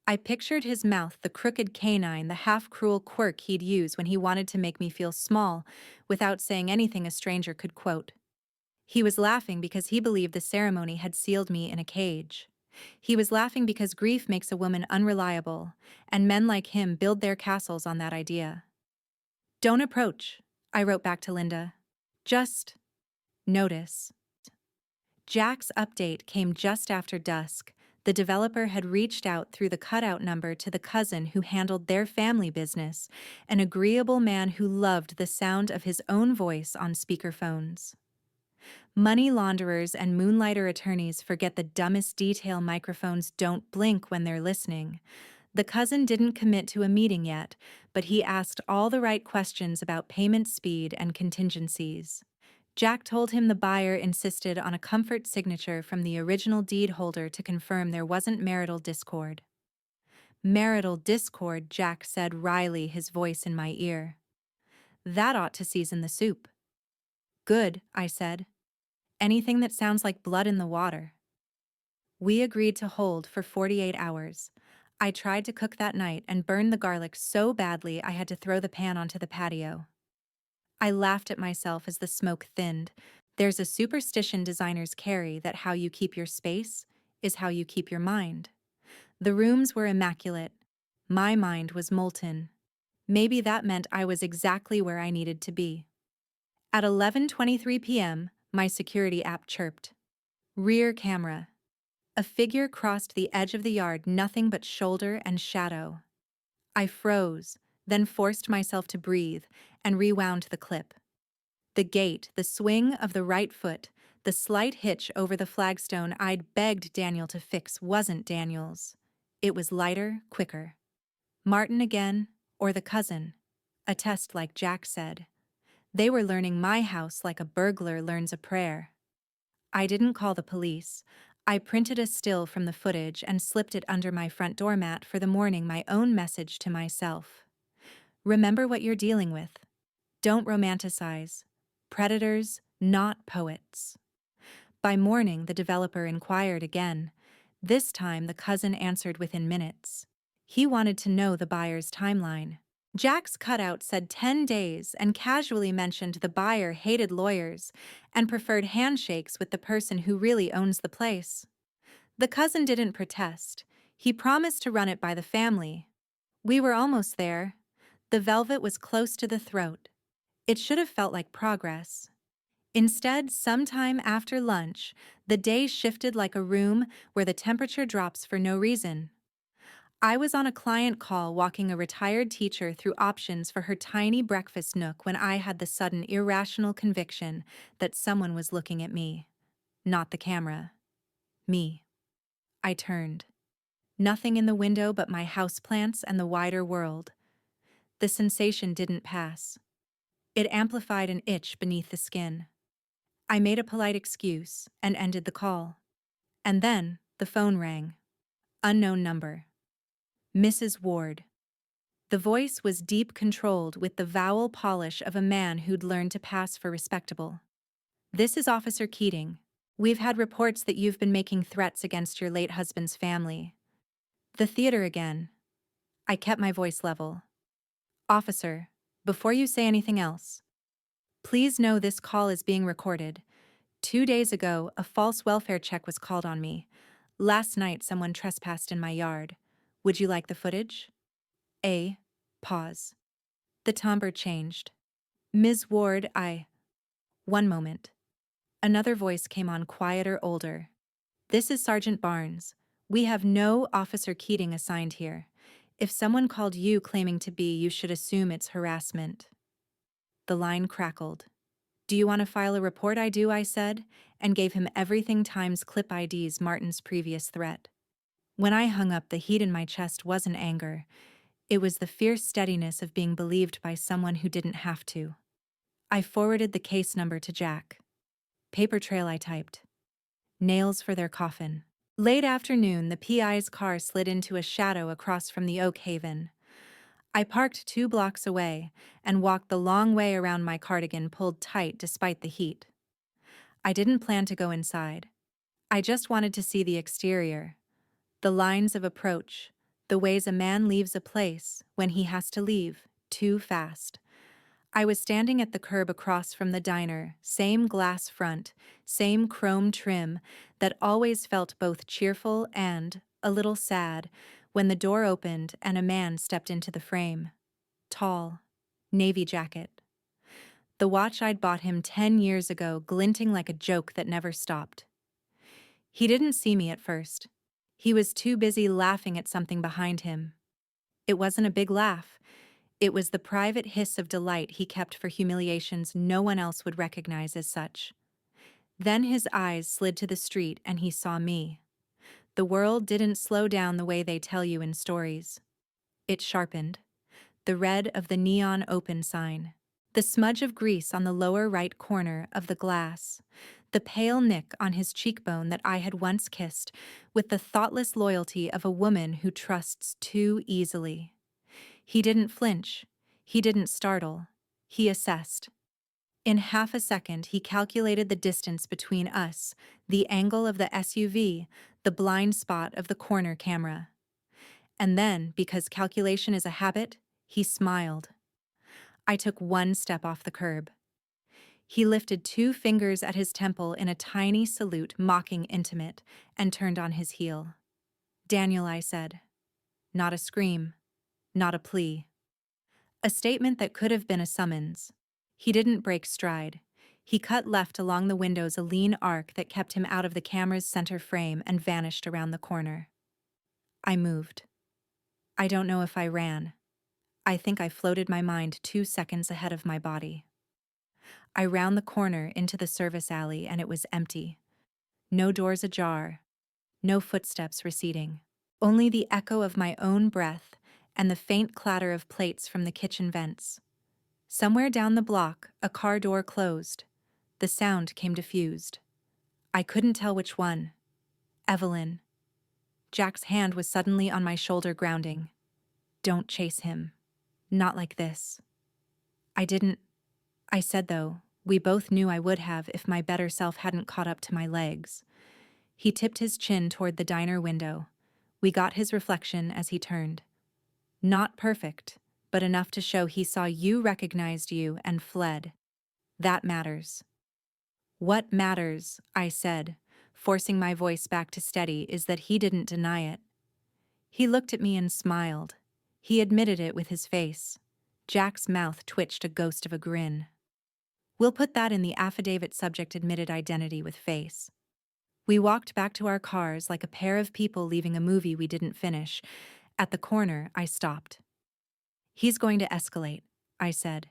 I pictured his mouth, the crooked canine, the half-cruel quirk he'd use when he wanted to make me feel small, without saying anything a stranger could quote. He was laughing because he believed the ceremony had sealed me in a cage. He was laughing because grief makes a woman unreliable, and men like him build their castles on that idea. Don't approach, I wrote back to Linda. Just notice. Jack's update came just after dusk. The developer had reached out through the cutout number to the cousin who handled their family business, an agreeable man who loved the sound of his own voice on speakerphones. Money launderers and moonlighter attorneys forget the dumbest detail: microphones don't blink when they're listening. The cousin didn't commit to a meeting yet, but he asked all the right questions about payment speed and contingencies. Jack told him the buyer insisted on a comfort signature from the original deed holder to confirm there wasn't marital discord. Marital discord, Jack said wryly, his voice in my ear. That ought to season the soup. Good, I said. Anything that sounds like blood in the water. We agreed to hold for 48 hours. I tried to cook that night and burned the garlic so badly I had to throw the pan onto the patio. I laughed at myself as the smoke thinned. There's a superstition designers carry that how you keep your space is how you keep your mind. The rooms were immaculate. My mind was molten. Maybe that meant I was exactly where I needed to be. At 11:23 p.m., my security app chirped. Rear camera. A figure crossed the edge of the yard, nothing but shoulder and shadow. I froze, then forced myself to breathe and rewound the clip. The gait, the swing of the right foot, the slight hitch over the flagstone I'd begged Daniel to fix wasn't Daniel's. It was lighter, quicker. Martin again, or the cousin. A test, like Jack said. They were learning my house like a burglar learns a prayer. I didn't call the police. I printed a still from the footage and slipped it under my front doormat for the morning, my own message to myself. Remember what you're dealing with. Don't romanticize. Predators, not poets. By morning, the developer inquired again. This time, the cousin answered within minutes. He wanted to know the buyer's timeline. Jack's cutout said 10 days and casually mentioned the buyer hated lawyers and preferred handshakes with the person who really owns the place. The cousin didn't protest. He promised to run it by the family. We were almost there. The velvet was close to the throat. It should have felt like progress. Instead, sometime after lunch, the day shifted like a room where the temperature drops for no reason. I was on a client call walking a retired teacher through options for her tiny breakfast nook when I had the sudden irrational conviction that someone was looking at me. Not the camera. Me. I turned. Nothing in the window but my houseplants and the wider world. The sensation didn't pass. It amplified an itch beneath the skin. I made a polite excuse and ended the call. And then the phone rang. Unknown number. Mrs. Ward. The voice was deep, controlled, with the vowel polish of a man who'd learned to pass for respectable. This is Officer Keating. We've had reports that you've been making threats against your late husband's family. The theater again. I kept my voice level. Officer, before you say anything else, please know this call is being recorded. 2 days ago, a false welfare check was called on me. Last night, someone trespassed in my yard. Would you like the footage? Pause. The timbre changed. Ms. Ward, One moment. Another voice came on, quieter, older. This is Sergeant Barnes. We have no Officer Keating assigned here. If someone called you claiming to be, you should assume it's harassment. The line crackled. Do you want to file a report? I do, I said, and gave him everything times clip IDs Martin's previous threat. When I hung up, the heat in my chest wasn't anger. It was the fierce steadiness of being believed by someone who didn't have to. I forwarded the case number to Jack. Paper trail, I typed. Nails for their coffin. Late afternoon, the PI's car slid into a shadow across from the Oak Haven. I parked 2 blocks away and walked the long way around, my cardigan pulled tight despite the heat. I didn't plan to go inside. I just wanted to see the exterior, the lines of approach, the ways a man leaves a place when he has to leave too fast. I was standing at the curb across from the diner, same glass front, same chrome trim that always felt both cheerful and a little sad, when the door opened and a man stepped into the frame. Tall, navy jacket. The watch I'd bought him 10 years ago glinting like a joke that never stopped. He didn't see me at first. He was too busy laughing at something behind him. It wasn't a big laugh. It was the private hiss of delight he kept for humiliations no one else would recognize as such. Then his eyes slid to the street and he saw me. The world didn't slow down the way they tell you in stories. It sharpened. The red of the neon open sign, the smudge of grease on the lower right corner of the glass, the pale nick on his cheekbone that I had once kissed with the thoughtless loyalty of a woman who trusts too easily. He didn't flinch. He didn't startle. He assessed. In half a second, he calculated the distance between us, the angle of the SUV, the blind spot of the corner camera. And then, because calculation is a habit, he smiled. I took 1 step off the curb. He lifted 2 fingers at his temple in a tiny salute, mocking intimate, and turned on his heel. Daniel, I said. Not a scream. Not a plea. A statement that could have been a summons. He didn't break stride. He cut left along the windows, a lean arc that kept him out of the camera's center frame, and vanished around the corner. I moved. I don't know if I ran. I think I floated, my mind 2 seconds ahead of my body. I round the corner into the service alley and it was empty. No doors ajar. No footsteps receding. Only the echo of my own breath and the faint clatter of plates from the kitchen vents. Somewhere down the block, a car door closed. The sound came diffused. I couldn't tell which one. Evelyn. Jack's hand was suddenly on my shoulder, grounding. Don't chase him. Not like this. I didn't. I said, though, we both knew I would have if my better self hadn't caught up to my legs. He tipped his chin toward the diner window. We got his reflection as he turned. Not perfect, but enough to show he saw you, recognized you, and fled. That matters. What matters, I said, forcing my voice back to steady, is that he didn't deny it. He looked at me and smiled. He admitted it with his face. Jack's mouth twitched a ghost of a grin. We'll put that in the affidavit. Subject admitted identity with face. We walked back to our cars like a pair of people leaving a movie we didn't finish. At the corner, I stopped. He's going to escalate, I said.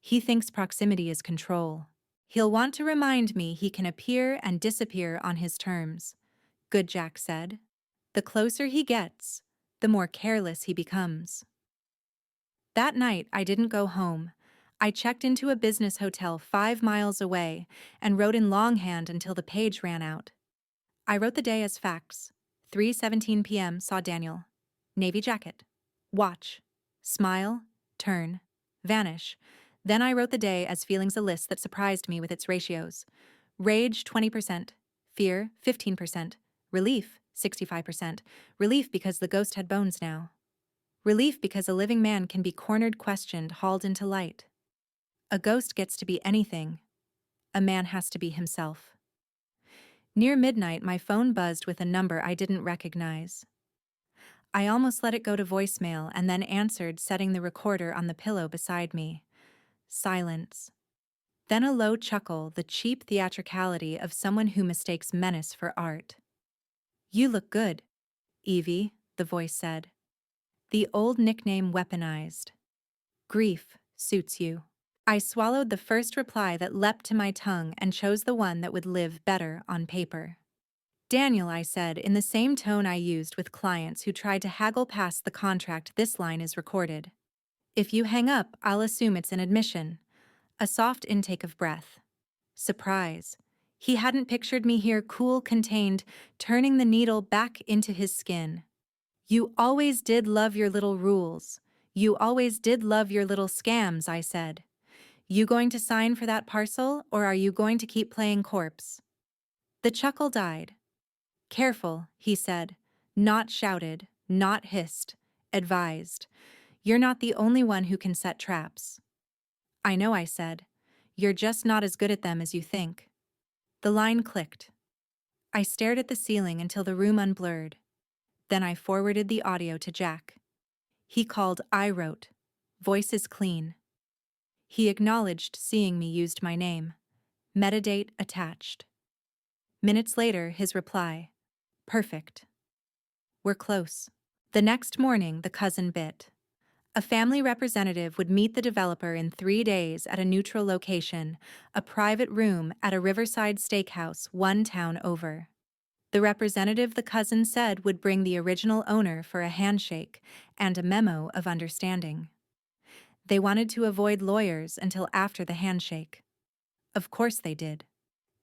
He thinks proximity is control. He'll want to remind me he can appear and disappear on his terms. Good, Jack said. The closer he gets, the more careless he becomes. That night, I didn't go home. I checked into a business hotel 5 miles away and wrote in longhand until the page ran out. I wrote the day as facts. 3:17 p.m. saw Daniel. Navy jacket. Watch. Smile. Turn. Vanish. Then I wrote the day as feelings, a list that surprised me with its ratios. Rage 20%. Fear 15%. Relief 65%. Relief because the ghost had bones now. Relief because a living man can be cornered, questioned, hauled into light. A ghost gets to be anything. A man has to be himself. Near midnight, my phone buzzed with a number I didn't recognize. I almost let it go to voicemail and then answered, setting the recorder on the pillow beside me. Silence. Then a low chuckle, the cheap theatricality of someone who mistakes menace for art. You look good, Evie, the voice said. The old nickname weaponized. Grief suits you. I swallowed the first reply that leapt to my tongue and chose the one that would live better on paper. Daniel, I said, in the same tone I used with clients who tried to haggle past the contract. This line is recorded. If you hang up, I'll assume it's an admission. A soft intake of breath. Surprise. He hadn't pictured me here cool, contained, turning the needle back into his skin. You always did love your little rules. You always did love your little scams, I said. You going to sign for that parcel, or are you going to keep playing corpse? The chuckle died. Careful, he said. Not shouted, not hissed, advised. You're not the only one who can set traps. I know, I said. You're just not as good at them as you think. The line clicked. I stared at the ceiling until the room unblurred. Then I forwarded the audio to Jack. He called, I wrote. Voice is clean. He acknowledged seeing me used my name. Metadate attached. Minutes later, his reply. Perfect. We're close. The next morning, the cousin bit. A family representative would meet the developer in 3 days at a neutral location, a private room at a riverside steakhouse 1 town over. The representative, the cousin said, would bring the original owner for a handshake and a memo of understanding. They wanted to avoid lawyers until after the handshake. Of course they did.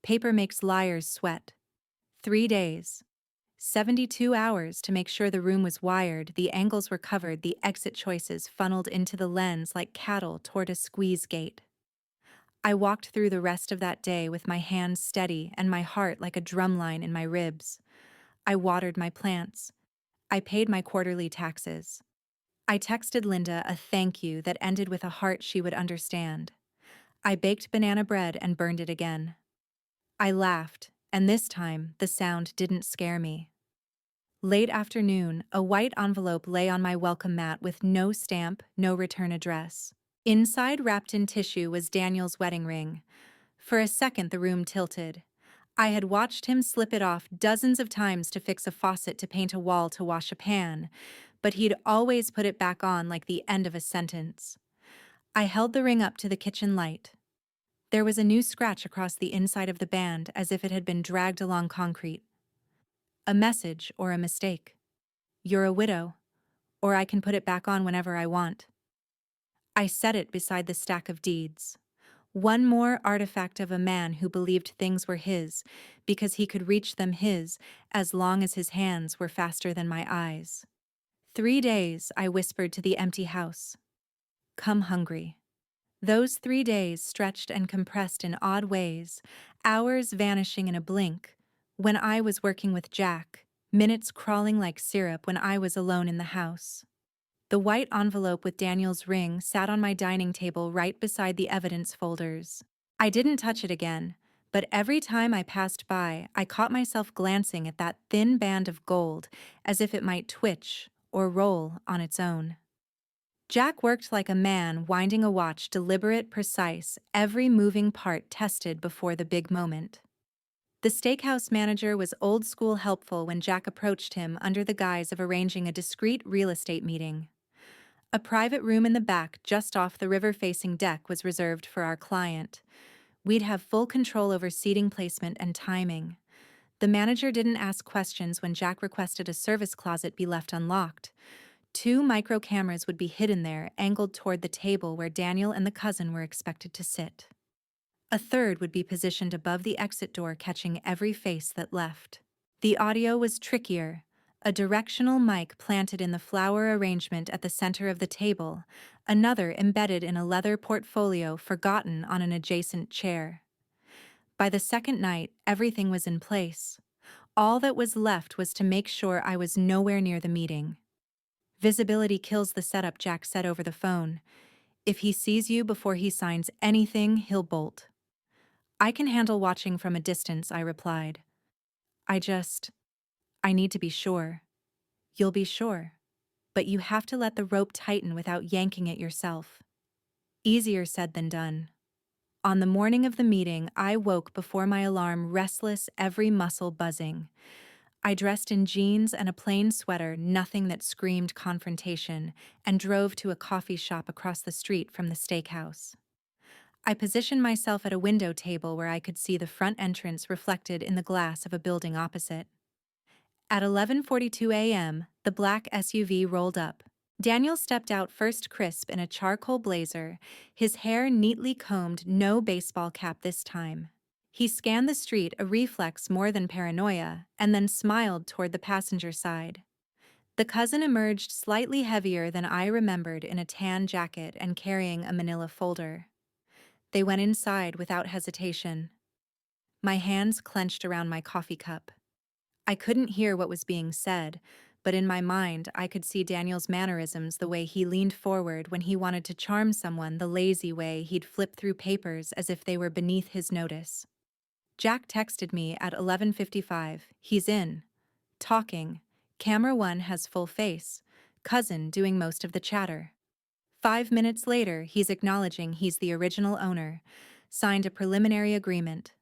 Paper makes liars sweat. 3 days. 72 hours to make sure the room was wired, the angles were covered, the exit choices funneled into the lens like cattle toward a squeeze gate. I walked through the rest of that day with my hands steady and my heart like a drumline in my ribs. I watered my plants. I paid my quarterly taxes. I texted Linda a thank you that ended with a heart she would understand. I baked banana bread and burned it again. I laughed, and this time the sound didn't scare me. Late afternoon, a white envelope lay on my welcome mat with no stamp, no return address. Inside, wrapped in tissue, was Daniel's wedding ring. For a second, the room tilted. I had watched him slip it off dozens of times to fix a faucet, to paint a wall, to wash a pan, but he'd always put it back on like the end of a sentence. I held the ring up to the kitchen light. There was a new scratch across the inside of the band, as if it had been dragged along concrete. A message or a mistake. You're a widow, or I can put it back on whenever I want. I set it beside the stack of deeds. One more artifact of a man who believed things were his because he could reach them as long as his hands were faster than my eyes. 3 days, I whispered to the empty house. Come hungry. Those 3 days stretched and compressed in odd ways, hours vanishing in a blink. When I was working with Jack, minutes crawling like syrup when I was alone in the house. The white envelope with Daniel's ring sat on my dining table right beside the evidence folders. I didn't touch it again, but every time I passed by, I caught myself glancing at that thin band of gold as if it might twitch or roll on its own. Jack worked like a man winding a watch, deliberate, precise, every moving part tested before the big moment. The steakhouse manager was old-school helpful when Jack approached him under the guise of arranging a discreet real estate meeting. A private room in the back, just off the river-facing deck, was reserved for our client. We'd have full control over seating placement and timing. The manager didn't ask questions when Jack requested a service closet be left unlocked. 2 micro cameras would be hidden there, angled toward the table where Daniel and the cousin were expected to sit. A third would be positioned above the exit door, catching every face that left. The audio was trickier. A directional mic planted in the flower arrangement at the center of the table, another embedded in a leather portfolio forgotten on an adjacent chair. By the second night, everything was in place. All that was left was to make sure I was nowhere near the meeting. Visibility kills the setup, Jack said over the phone. If he sees you before he signs anything, he'll bolt. I can handle watching from a distance, I replied. I need to be sure. You'll be sure. But you have to let the rope tighten without yanking it yourself. Easier said than done. On the morning of the meeting, I woke before my alarm, restless, every muscle buzzing. I dressed in jeans and a plain sweater, nothing that screamed confrontation, and drove to a coffee shop across the street from the steakhouse. I positioned myself at a window table where I could see the front entrance reflected in the glass of a building opposite. At 11:42 a.m., the black SUV rolled up. Daniel stepped out first, crisp in a charcoal blazer, his hair neatly combed, no baseball cap this time. He scanned the street, a reflex more than paranoia, and then smiled toward the passenger side. The cousin emerged slightly heavier than I remembered, in a tan jacket and carrying a manila folder. They went inside without hesitation. My hands clenched around my coffee cup. I couldn't hear what was being said, but in my mind I could see Daniel's mannerisms, the way he leaned forward when he wanted to charm someone, the lazy way he'd flip through papers as if they were beneath his notice. Jack texted me at 11:55. He's in. Talking. Camera 1 has full face. Cousin doing most of the chatter. 5 minutes later, he's acknowledging he's the original owner. Signed a preliminary agreement.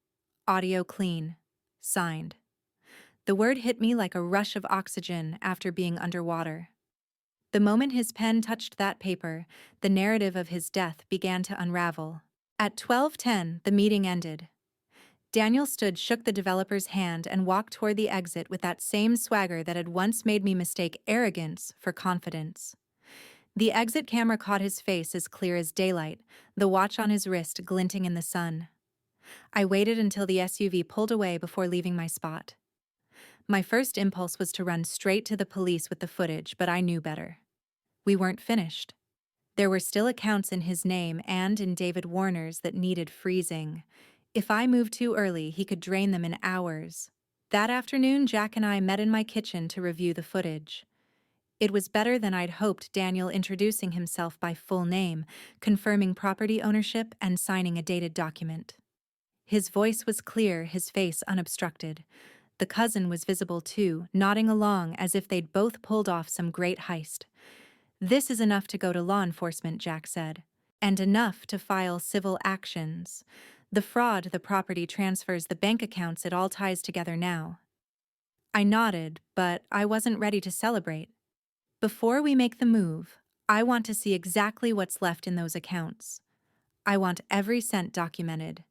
Audio clean. Signed. The word hit me like a rush of oxygen after being underwater. The moment his pen touched that paper, the narrative of his death began to unravel. At 12:10, the meeting ended. Daniel shook the developer's hand and walked toward the exit with that same swagger that had once made me mistake arrogance for confidence. The exit camera caught his face as clear as daylight, the watch on his wrist glinting in the sun. I waited until the SUV pulled away before leaving my spot. My first impulse was to run straight to the police with the footage, but I knew better. We weren't finished. There were still accounts in his name and in David Warner's that needed freezing. If I moved too early, he could drain them in hours. That afternoon, Jack and I met in my kitchen to review the footage. It was better than I'd hoped, Daniel introducing himself by full name, confirming property ownership, and signing a dated document. His voice was clear, his face unobstructed. The cousin was visible too, nodding along as if they'd both pulled off some great heist. "This is enough to go to law enforcement," Jack said. "And enough to file civil actions. The fraud, the property transfers, the bank accounts, it all ties together now." I nodded, but I wasn't ready to celebrate. "Before we make the move, I want to see exactly what's left in those accounts. I want every cent documented.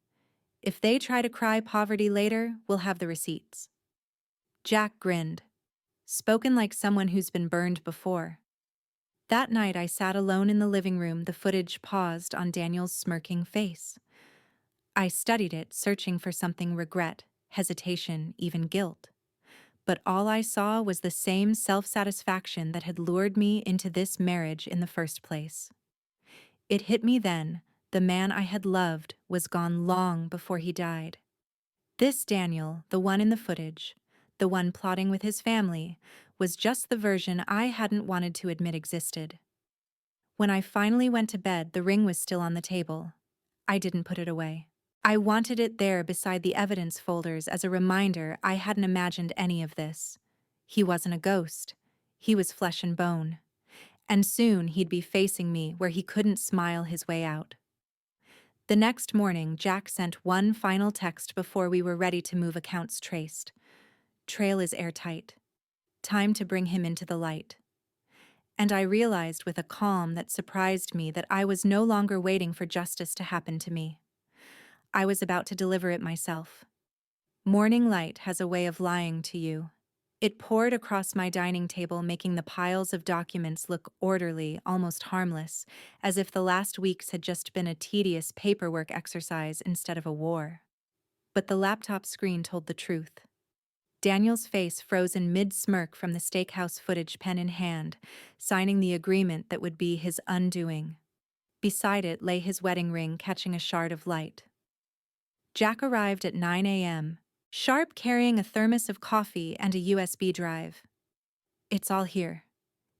If they try to cry poverty later, we'll have the receipts." Jack grinned. Spoken like someone who's been burned before. That night I sat alone in the living room, the footage paused on Daniel's smirking face. I studied it, searching for something: regret, hesitation, even guilt. But all I saw was the same self-satisfaction that had lured me into this marriage in the first place. It hit me then: the man I had loved was gone long before he died. This Daniel, the one in the footage, the one plotting with his family, was just the version I hadn't wanted to admit existed. When I finally went to bed, the ring was still on the table. I didn't put it away. I wanted it there beside the evidence folders as a reminder I hadn't imagined any of this. He wasn't a ghost. He was flesh and bone. And soon he'd be facing me where he couldn't smile his way out. The next morning, Jack sent one final text before we were ready to move accounts traced. "Trail is airtight. Time to bring him into the light." And I realized with a calm that surprised me that I was no longer waiting for justice to happen to me. I was about to deliver it myself. Morning light has a way of lying to you. It poured across my dining table, making the piles of documents look orderly, almost harmless, as if the last weeks had just been a tedious paperwork exercise instead of a war. But the laptop screen told the truth. Daniel's face frozen mid-smirk from the steakhouse footage, pen in hand, signing the agreement that would be his undoing. Beside it lay his wedding ring, catching a shard of light. Jack arrived at 9 a.m., sharp, carrying a thermos of coffee and a USB drive. "It's all here,"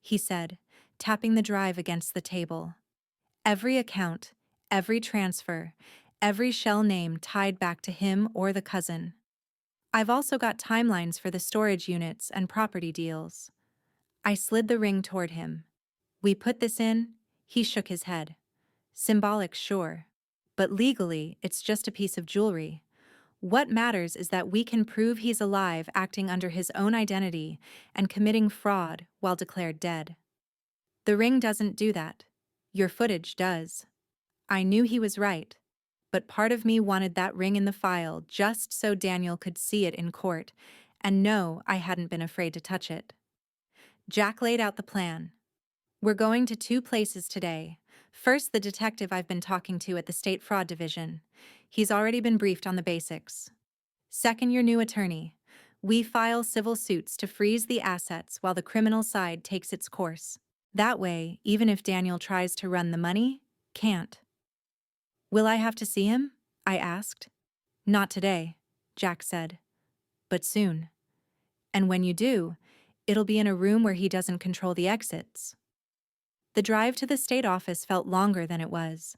he said, tapping the drive against the table. Every account, every transfer, every shell name tied back to him or the cousin. "I've also got timelines for the storage units and property deals." I slid the ring toward him. "We put this in?" He shook his head. "Symbolic, sure. But legally, it's just a piece of jewelry. What matters is that we can prove he's alive, acting under his own identity, and committing fraud while declared dead. The ring doesn't do that. Your footage does." I knew he was right, but part of me wanted that ring in the file just so Daniel could see it in court, and know I hadn't been afraid to touch it. Jack laid out the plan. "We're going to 2 places today. First, the detective I've been talking to at the State Fraud Division. He's already been briefed on the basics. Second, your new attorney. We file civil suits to freeze the assets while the criminal side takes its course. That way, even if Daniel tries to run the money, can't. Will I have to see him? I asked. Not today, Jack said, but soon. And when you do, it'll be in a room where he doesn't control the exits. The drive to the state office felt longer than it was.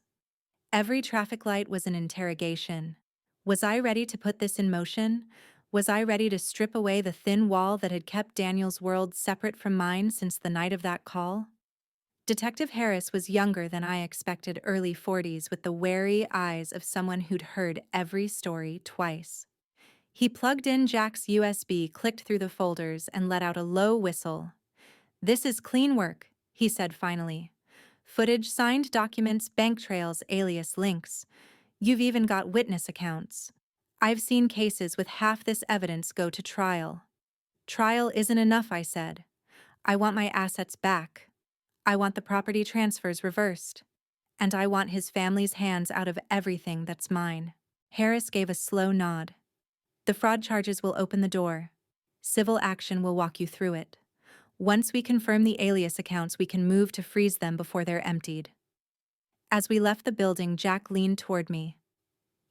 Every traffic light was an interrogation. Was I ready to put this in motion? Was I ready to strip away the thin wall that had kept Daniel's world separate from mine since the night of that call? Detective Harris was younger than I expected, early 40s, with the wary eyes of someone who'd heard every story twice. He plugged in Jack's USB, clicked through the folders, and let out a low whistle. "This is clean work," he said finally. "Footage, signed documents, bank trails, alias links. You've even got witness accounts. I've seen cases with half this evidence go to trial." "Trial isn't enough," I said. "I want my assets back. I want the property transfers reversed. And I want his family's hands out of everything that's mine." Harris gave a slow nod. "The fraud charges will open the door. Civil action will walk you through it. Once we confirm the alias accounts, we can move to freeze them before they're emptied." As we left the building, Jack leaned toward me.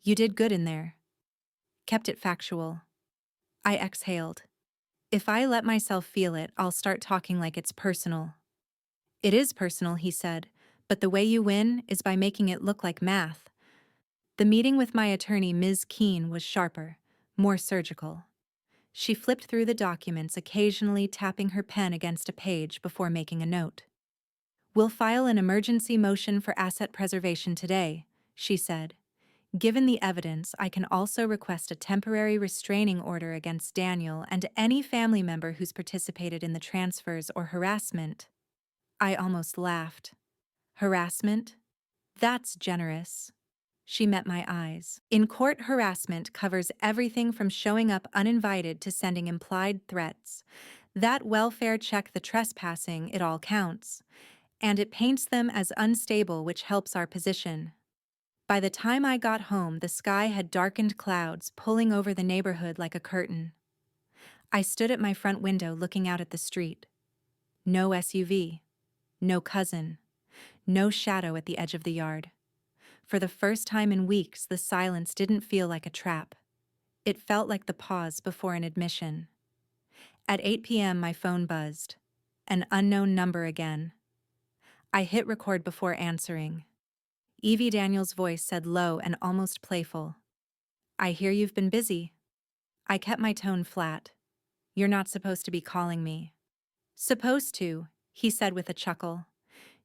"You did good in there. Kept it factual." I exhaled. "If I let myself feel it, I'll start talking like it's personal." "It is personal," he said, "but the way you win is by making it look like math." The meeting with my attorney, Ms. Keene, was sharper, more surgical. She flipped through the documents, occasionally tapping her pen against a page before making a note. "We'll file an emergency motion for asset preservation today," she said. "Given the evidence, I can also request a temporary restraining order against Daniel and any family member who's participated in the transfers or harassment." I almost laughed. "Harassment? That's generous." She met my eyes. "In court, harassment covers everything from showing up uninvited to sending implied threats. That welfare check, the trespassing, it all counts. And it paints them as unstable, which helps our position." By the time I got home, the sky had darkened, clouds pulling over the neighborhood like a curtain. I stood at my front window looking out at the street. No SUV. No cousin. No shadow at the edge of the yard. For the first time in weeks, the silence didn't feel like a trap. It felt like the pause before an admission. At 8 p.m., my phone buzzed. An unknown number again. I hit record before answering. Evie Daniels' voice said, low and almost playful. "I hear you've been busy." I kept my tone flat. "You're not supposed to be calling me." "Supposed to," he said with a chuckle.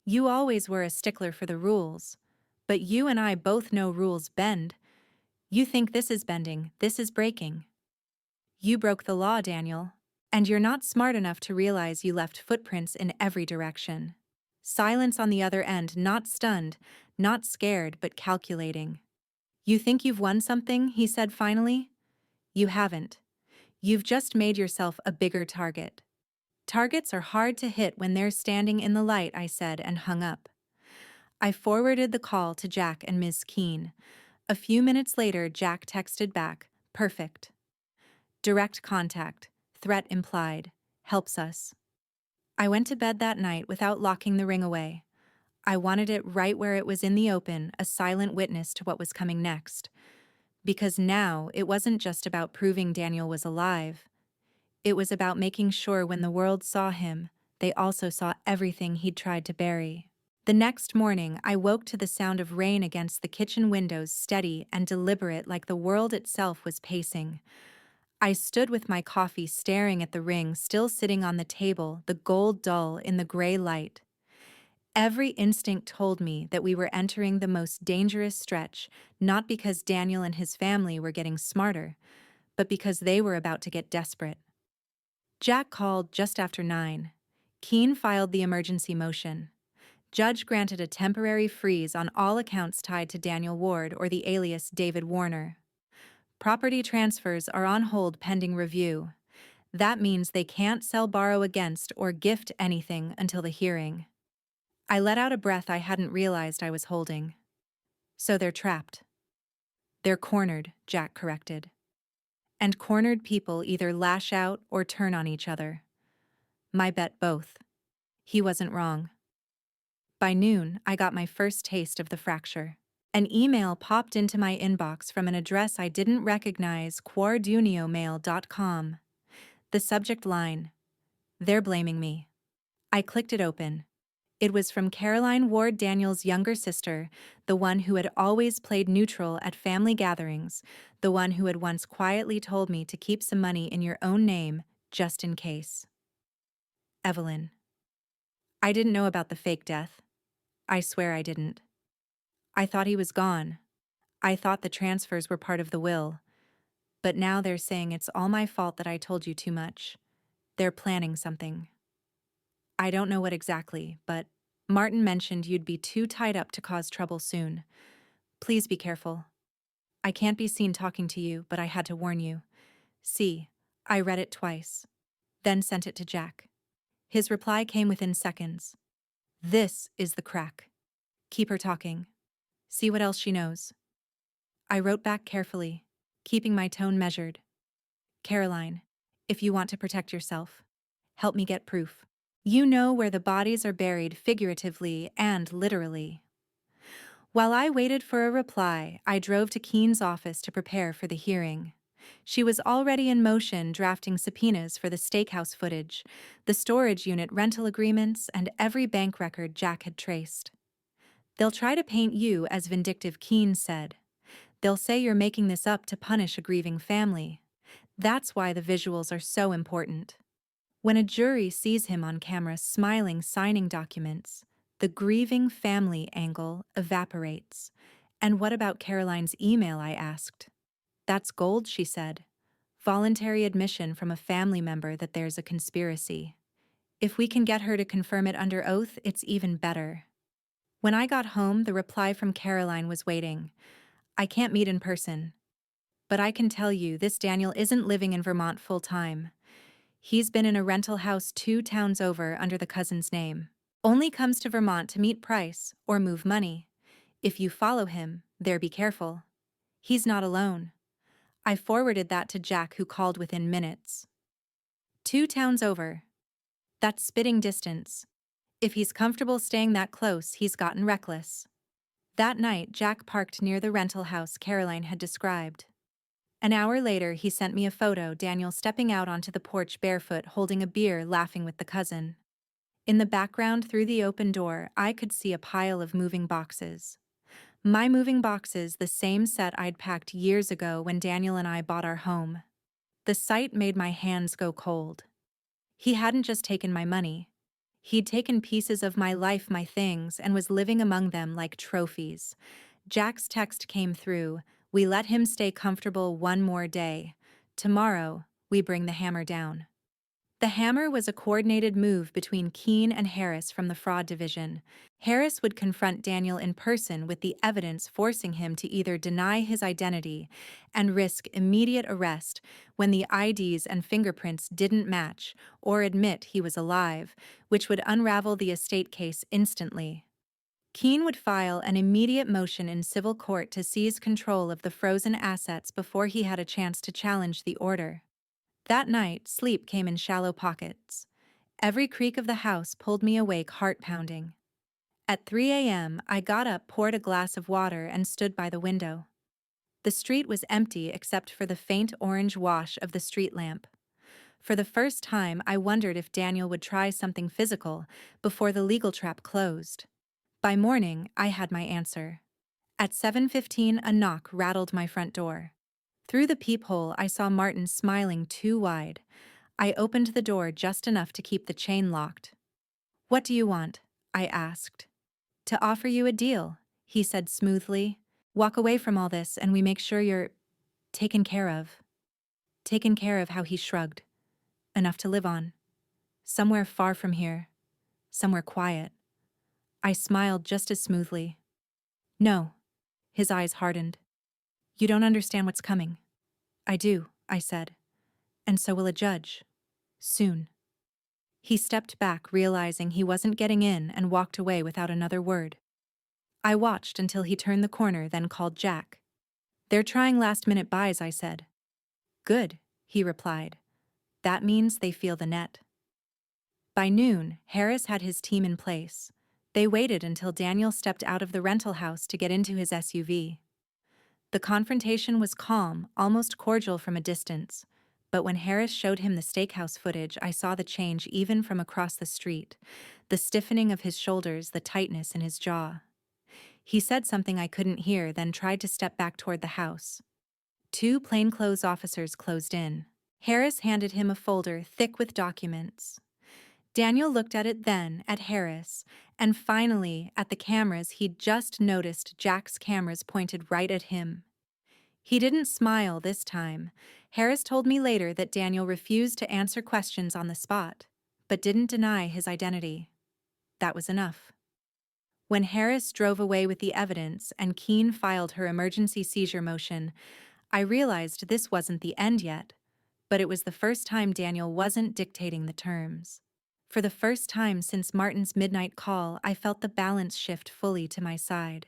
"You always were a stickler for the rules. But you and I both know rules bend. You think this is bending, this is breaking. You broke the law, Daniel. And you're not smart enough to realize you left footprints in every direction." Silence on the other end, not stunned, not scared, but calculating. "You think you've won something?" he said finally. "You haven't. You've just made yourself a bigger target." "Targets are hard to hit when they're standing in the light," I said and hung up. I forwarded the call to Jack and Ms. Keene. A few minutes later, Jack texted back, "Perfect. Direct contact, threat implied, helps us." I went to bed that night without locking the ring away. I wanted it right where it was, in the open, a silent witness to what was coming next. Because now, it wasn't just about proving Daniel was alive. It was about making sure when the world saw him, they also saw everything he'd tried to bury. The next morning, I woke to the sound of rain against the kitchen windows, steady and deliberate, like the world itself was pacing. I stood with my coffee, staring at the ring still sitting on the table, the gold dull in the gray light. Every instinct told me that we were entering the most dangerous stretch, not because Daniel and his family were getting smarter, but because they were about to get desperate. Jack called just after 9. Keene filed the emergency motion. Judge granted a temporary freeze on all accounts tied to Daniel Ward or the alias David Warner. Property transfers are on hold pending review. That means they can't sell, borrow against, or gift anything until the hearing. I let out a breath I hadn't realized I was holding. So they're trapped. They're cornered, Jack corrected. And cornered people either lash out or turn on each other. My bet both. He wasn't wrong. By noon, I got my first taste of the fracture. An email popped into my inbox from an address I didn't recognize, quarduniomail.com. The subject line: "They're blaming me." I clicked it open. It was from Caroline Ward Daniels' younger sister, the one who had always played neutral at family gatherings, the one who had once quietly told me to keep some money in your own name, just in case. Evelyn. I didn't know about the fake death. I swear I didn't. I thought he was gone. I thought the transfers were part of the will. But now they're saying it's all my fault that I told you too much. They're planning something. I don't know what exactly, but Martin mentioned you'd be too tied up to cause trouble soon. Please be careful. I can't be seen talking to you, but I had to warn you. See, I read it twice, then sent it to Jack. His reply came within seconds. This is the crack. Keep her talking. See what else she knows. I wrote back carefully, keeping my tone measured. Caroline, if you want to protect yourself, help me get proof. You know where the bodies are buried figuratively and literally. While I waited for a reply, I drove to Keene's office to prepare for the hearing. She was already in motion drafting subpoenas for the steakhouse footage, the storage unit rental agreements, and every bank record Jack had traced. They'll try to paint you as vindictive, Keene said. They'll say you're making this up to punish a grieving family. That's why the visuals are so important. When a jury sees him on camera smiling, signing documents, the grieving family angle evaporates. And what about Caroline's email, I asked. That's gold, she said. Voluntary admission from a family member that there's a conspiracy. If we can get her to confirm it under oath, it's even better. When I got home, the reply from Caroline was waiting. I can't meet in person. But I can tell you, this Daniel isn't living in Vermont full-time. He's been in a rental house 2 towns over under the cousin's name. Only comes to Vermont to meet Price or move money. If you follow him, there be careful. He's not alone. I forwarded that to Jack, who called within minutes. 2 towns over. That's spitting distance. If he's comfortable staying that close, he's gotten reckless. That night, Jack parked near the rental house Caroline had described. An hour later, he sent me a photo, Daniel stepping out onto the porch barefoot, holding a beer, laughing with the cousin. In the background, through the open door, I could see a pile of moving boxes. My moving boxes, the same set I'd packed years ago when Daniel and I bought our home. The sight made my hands go cold. He hadn't just taken my money. He'd taken pieces of my life, my things, and was living among them like trophies. Jack's text came through. We let him stay comfortable one more day. Tomorrow, we bring the hammer down. The hammer was a coordinated move between Keene and Harris from the fraud division. Harris would confront Daniel in person with the evidence, forcing him to either deny his identity and risk immediate arrest when the IDs and fingerprints didn't match, or admit he was alive, which would unravel the estate case instantly. Keene would file an immediate motion in civil court to seize control of the frozen assets before he had a chance to challenge the order. That night, sleep came in shallow pockets. Every creak of the house pulled me awake, heart pounding. At 3 a.m., I got up, poured a glass of water, and stood by the window. The street was empty except for the faint orange wash of the street lamp. For the first time, I wondered if Daniel would try something physical before the legal trap closed. By morning, I had my answer. At 7:15, a knock rattled my front door. Through the peephole, I saw Martin smiling too wide. I opened the door just enough to keep the chain locked. "What do you want?" I asked. "To offer you a deal," he said smoothly. "Walk away from all this and we make sure you're taken care of." Taken care of, how he shrugged. Enough to live on. Somewhere far from here. Somewhere quiet. I smiled just as smoothly. "No." His eyes hardened. "You don't understand what's coming." "I do," I said. "And so will a judge. Soon." He stepped back, realizing he wasn't getting in, and walked away without another word. I watched until he turned the corner, then called Jack. They're trying last-minute buys, I said. Good, he replied. That means they feel the net. By noon, Harris had his team in place. They waited until Daniel stepped out of the rental house to get into his SUV. The confrontation was calm, almost cordial from a distance, but when Harris showed him the steakhouse footage, I saw the change even from across the street, the stiffening of his shoulders, the tightness in his jaw. He said something I couldn't hear, then tried to step back toward the house. Two plainclothes officers closed in. Harris handed him a folder thick with documents. Daniel looked at it, then at Harris, and finally at the cameras. He'd just noticed Jack's cameras pointed right at him. He didn't smile this time. Harris told me later that Daniel refused to answer questions on the spot, but didn't deny his identity. That was enough. When Harris drove away with the evidence and Keene filed her emergency seizure motion, I realized this wasn't the end yet, but it was the first time Daniel wasn't dictating the terms. For the first time since Martin's midnight call, I felt the balance shift fully to my side.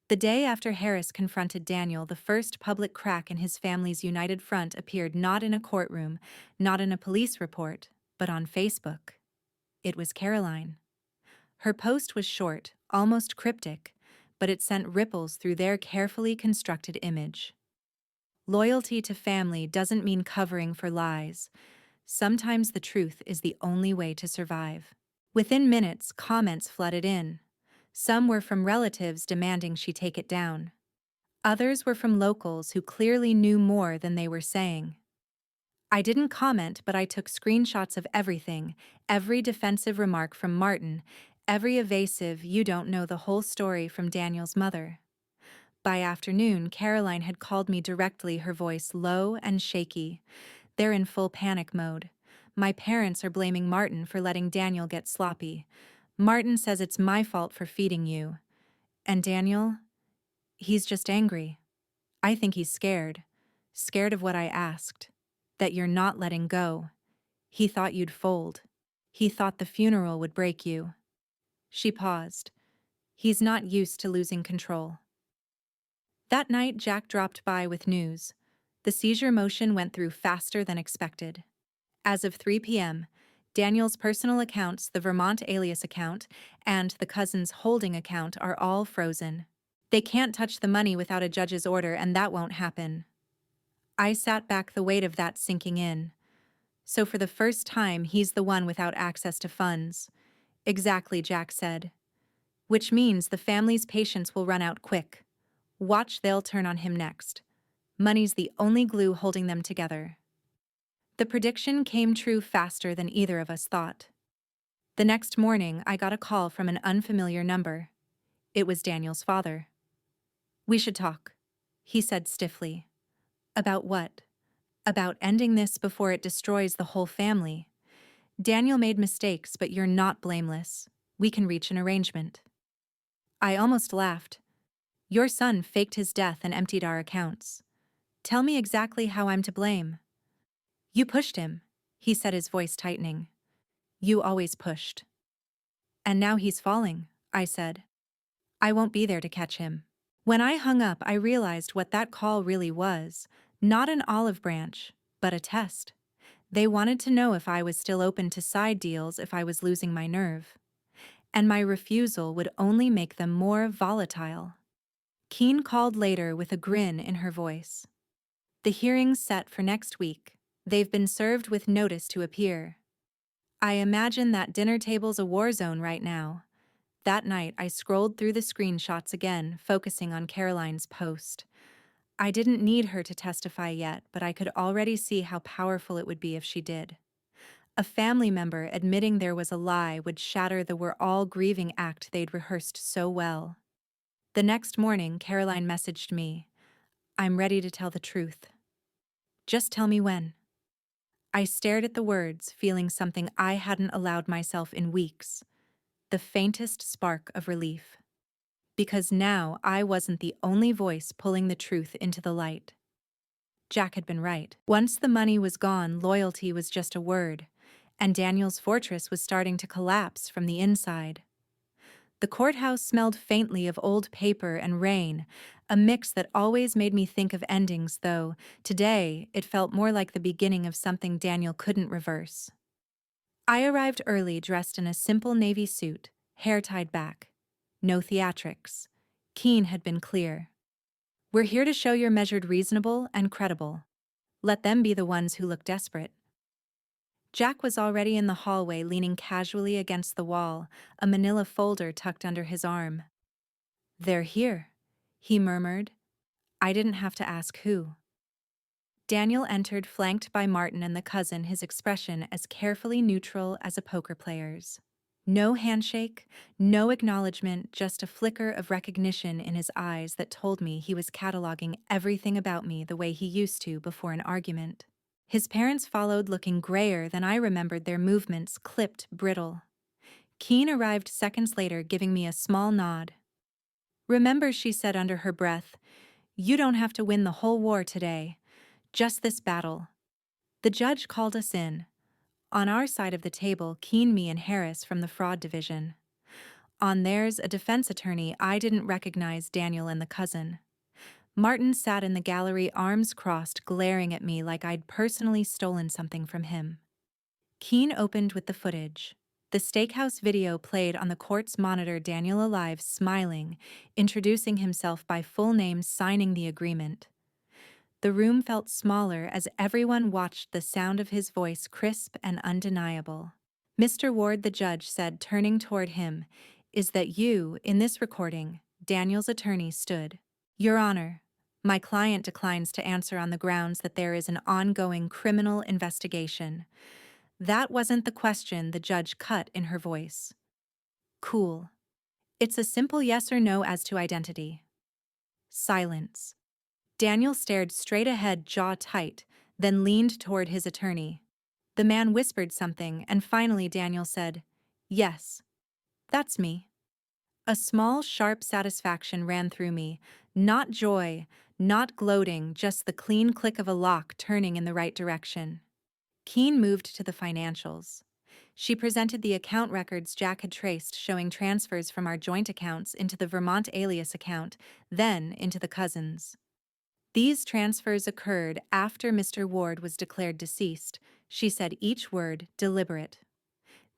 The day after Harris confronted Daniel, the first public crack in his family's united front appeared not in a courtroom, not in a police report, but on Facebook. It was Caroline. Her post was short, almost cryptic, but it sent ripples through their carefully constructed image. Loyalty to family doesn't mean covering for lies. Sometimes the truth is the only way to survive. Within minutes, comments flooded in. Some were from relatives demanding she take it down. Others were from locals who clearly knew more than they were saying. I didn't comment, but I took screenshots of everything, every defensive remark from Martin, every evasive "you don't know the whole story" from Daniel's mother. By afternoon, Caroline had called me directly, her voice low and shaky. They're in full panic mode. My parents are blaming Martin for letting Daniel get sloppy. Martin says it's my fault for feeding you. And Daniel? He's just angry. I think he's scared. Scared of what I asked. That you're not letting go. He thought you'd fold. He thought the funeral would break you. She paused. He's not used to losing control. That night, Jack dropped by with news. The seizure motion went through faster than expected. As of 3 p.m., Daniel's personal accounts, the Vermont alias account, and the cousin's holding account are all frozen. They can't touch the money without a judge's order, and that won't happen. I sat back, the weight of that sinking in. So for the first time, he's the one without access to funds. Exactly, Jack said. Which means the family's patience will run out quick. Watch, they'll turn on him next. Money's the only glue holding them together. The prediction came true faster than either of us thought. The next morning, I got a call from an unfamiliar number. It was Daniel's father. "We should talk," he said stiffly. "About what?" "About ending this before it destroys the whole family. Daniel made mistakes, but you're not blameless. We can reach an arrangement." I almost laughed. "Your son faked his death and emptied our accounts. Tell me exactly how I'm to blame." "You pushed him," he said, his voice tightening. "You always pushed." "And now he's falling," I said. "I won't be there to catch him." When I hung up, I realized what that call really was. Not an olive branch, but a test. They wanted to know if I was still open to side deals, if I was losing my nerve. And my refusal would only make them more volatile. Keene called later with a grin in her voice. "The hearing's set for next week. They've been served with notice to appear." I imagine that dinner table's a war zone right now. That night, I scrolled through the screenshots again, focusing on Caroline's post. I didn't need her to testify yet, but I could already see how powerful it would be if she did. A family member admitting there was a lie would shatter the "we're all grieving" act they'd rehearsed so well. The next morning, Caroline messaged me. "I'm ready to tell the truth. Just tell me when." I stared at the words, feeling something I hadn't allowed myself in weeks. The faintest spark of relief. Because now I wasn't the only voice pulling the truth into the light. Jack had been right. Once the money was gone, loyalty was just a word, and Daniel's fortress was starting to collapse from the inside. The courthouse smelled faintly of old paper and rain, a mix that always made me think of endings, though today it felt more like the beginning of something Daniel couldn't reverse. I arrived early dressed in a simple navy suit, hair tied back. No theatrics. Keene had been clear. We're here to show you're measured reasonable and credible. Let them be the ones who look desperate. Jack was already in the hallway leaning casually against the wall, a manila folder tucked under his arm. "They're here," he murmured. I didn't have to ask who. Daniel entered flanked by Martin and the cousin, his expression as carefully neutral as a poker player's. No handshake, no acknowledgement, just a flicker of recognition in his eyes that told me he was cataloging everything about me the way he used to before an argument. His parents followed, looking grayer than I remembered their movements, clipped, brittle. Keene arrived seconds later, giving me a small nod. "Remember," she said under her breath, "you don't have to win the whole war today. Just this battle." The judge called us in. On our side of the table, Keene, me, and Harris from the fraud division. On theirs, a defense attorney. I didn't recognize Daniel and the cousin. Martin sat in the gallery, arms crossed, glaring at me like I'd personally stolen something from him. Keene opened with the footage. The steakhouse video played on the court's monitor, Daniel alive, smiling, introducing himself by full name, signing the agreement. The room felt smaller as everyone watched, the sound of his voice crisp and undeniable. "Mr. Ward," the judge said, turning toward him, "is that you, in this recording?" Daniel's attorney stood. "Your Honor, my client declines to answer on the grounds that there is an ongoing criminal investigation." That wasn't the question, the judge cut in her voice. "Cool. It's a simple yes or no as to identity." Silence. Daniel stared straight ahead, jaw tight, then leaned toward his attorney. The man whispered something, and finally Daniel said, "Yes, that's me." A small, sharp satisfaction ran through me, not joy, not gloating, just the clean click of a lock turning in the right direction. Keene moved to the financials. She presented the account records Jack had traced, showing transfers from our joint accounts into the Vermont alias account, then into the cousins'. These transfers occurred after Mr. Ward was declared deceased. She said each word deliberate.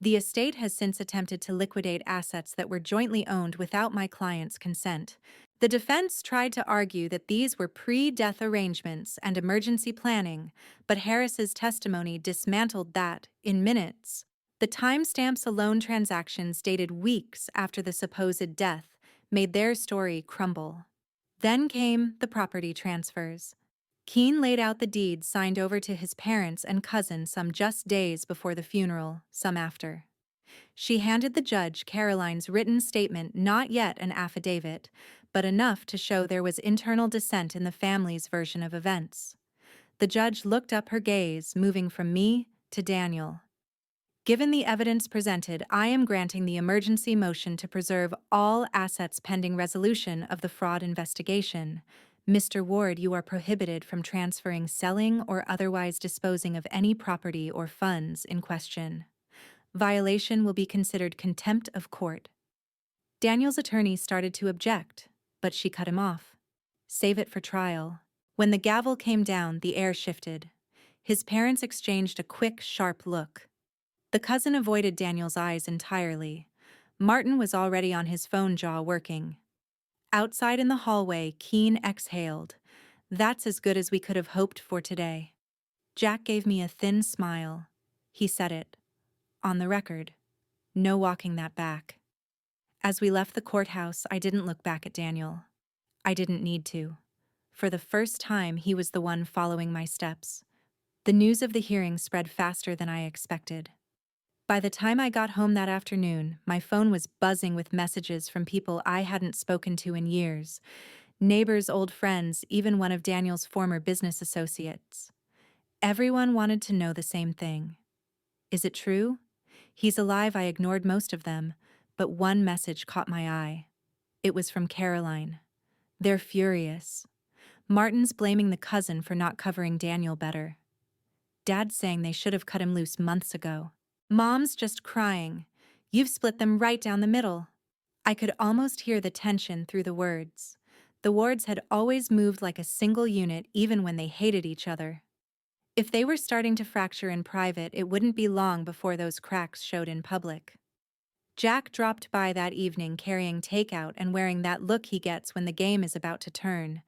The estate has since attempted to liquidate assets that were jointly owned without my client's consent. The defense tried to argue that these were pre-death arrangements and emergency planning, but Harris's testimony dismantled that in minutes. The timestamps alone, transactions dated weeks after the supposed death, made their story crumble. Then came the property transfers. Keene laid out the deeds signed over to his parents and cousin, some just days before the funeral, some after. She handed the judge Caroline's written statement, not yet an affidavit, but enough to show there was internal dissent in the family's version of events. The judge looked up, her gaze moving from me to Daniel. "Given the evidence presented, I am granting the emergency motion to preserve all assets pending resolution of the fraud investigation. Mr. Ward, you are prohibited from transferring, selling, or otherwise disposing of any property or funds in question. Violation will be considered contempt of court." Daniel's attorney started to object, but she cut him off. "Save it for trial." When the gavel came down, the air shifted. His parents exchanged a quick, sharp look. The cousin avoided Daniel's eyes entirely. Martin was already on his phone, jaw working. Outside in the hallway, Keene exhaled. "That's as good as we could have hoped for today." Jack gave me a thin smile. He said it. On the record. No walking that back. As we left the courthouse, I didn't look back at Daniel. I didn't need to. For the first time, he was the one following my steps. The news of the hearing spread faster than I expected. By the time I got home that afternoon, my phone was buzzing with messages from people I hadn't spoken to in years. Neighbors, old friends, even one of Daniel's former business associates. Everyone wanted to know the same thing. Is it true? He's alive. I ignored most of them, but one message caught my eye. It was from Caroline. "They're furious. Martin's blaming the cousin for not covering Daniel better. Dad's saying they should have cut him loose months ago. Mom's just crying. You've split them right down the middle." I could almost hear the tension through the words. The wards had always moved like a single unit even when they hated each other. If they were starting to fracture in private, it wouldn't be long before those cracks showed in public. Jack dropped by that evening carrying takeout and wearing that look he gets when the game is about to turn.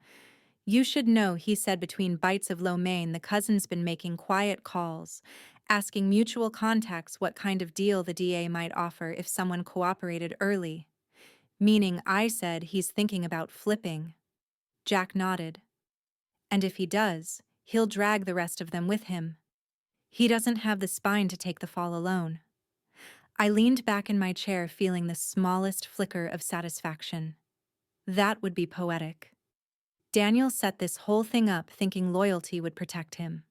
"You should know," he said between bites of lo mein, "the cousin's been making quiet calls, asking mutual contacts what kind of deal the DA might offer if someone cooperated early." Meaning I said he's thinking about flipping. Jack nodded. "And if he does, he'll drag the rest of them with him. He doesn't have the spine to take the fall alone." I leaned back in my chair feeling the smallest flicker of satisfaction. That would be poetic. Daniel set this whole thing up thinking loyalty would protect him.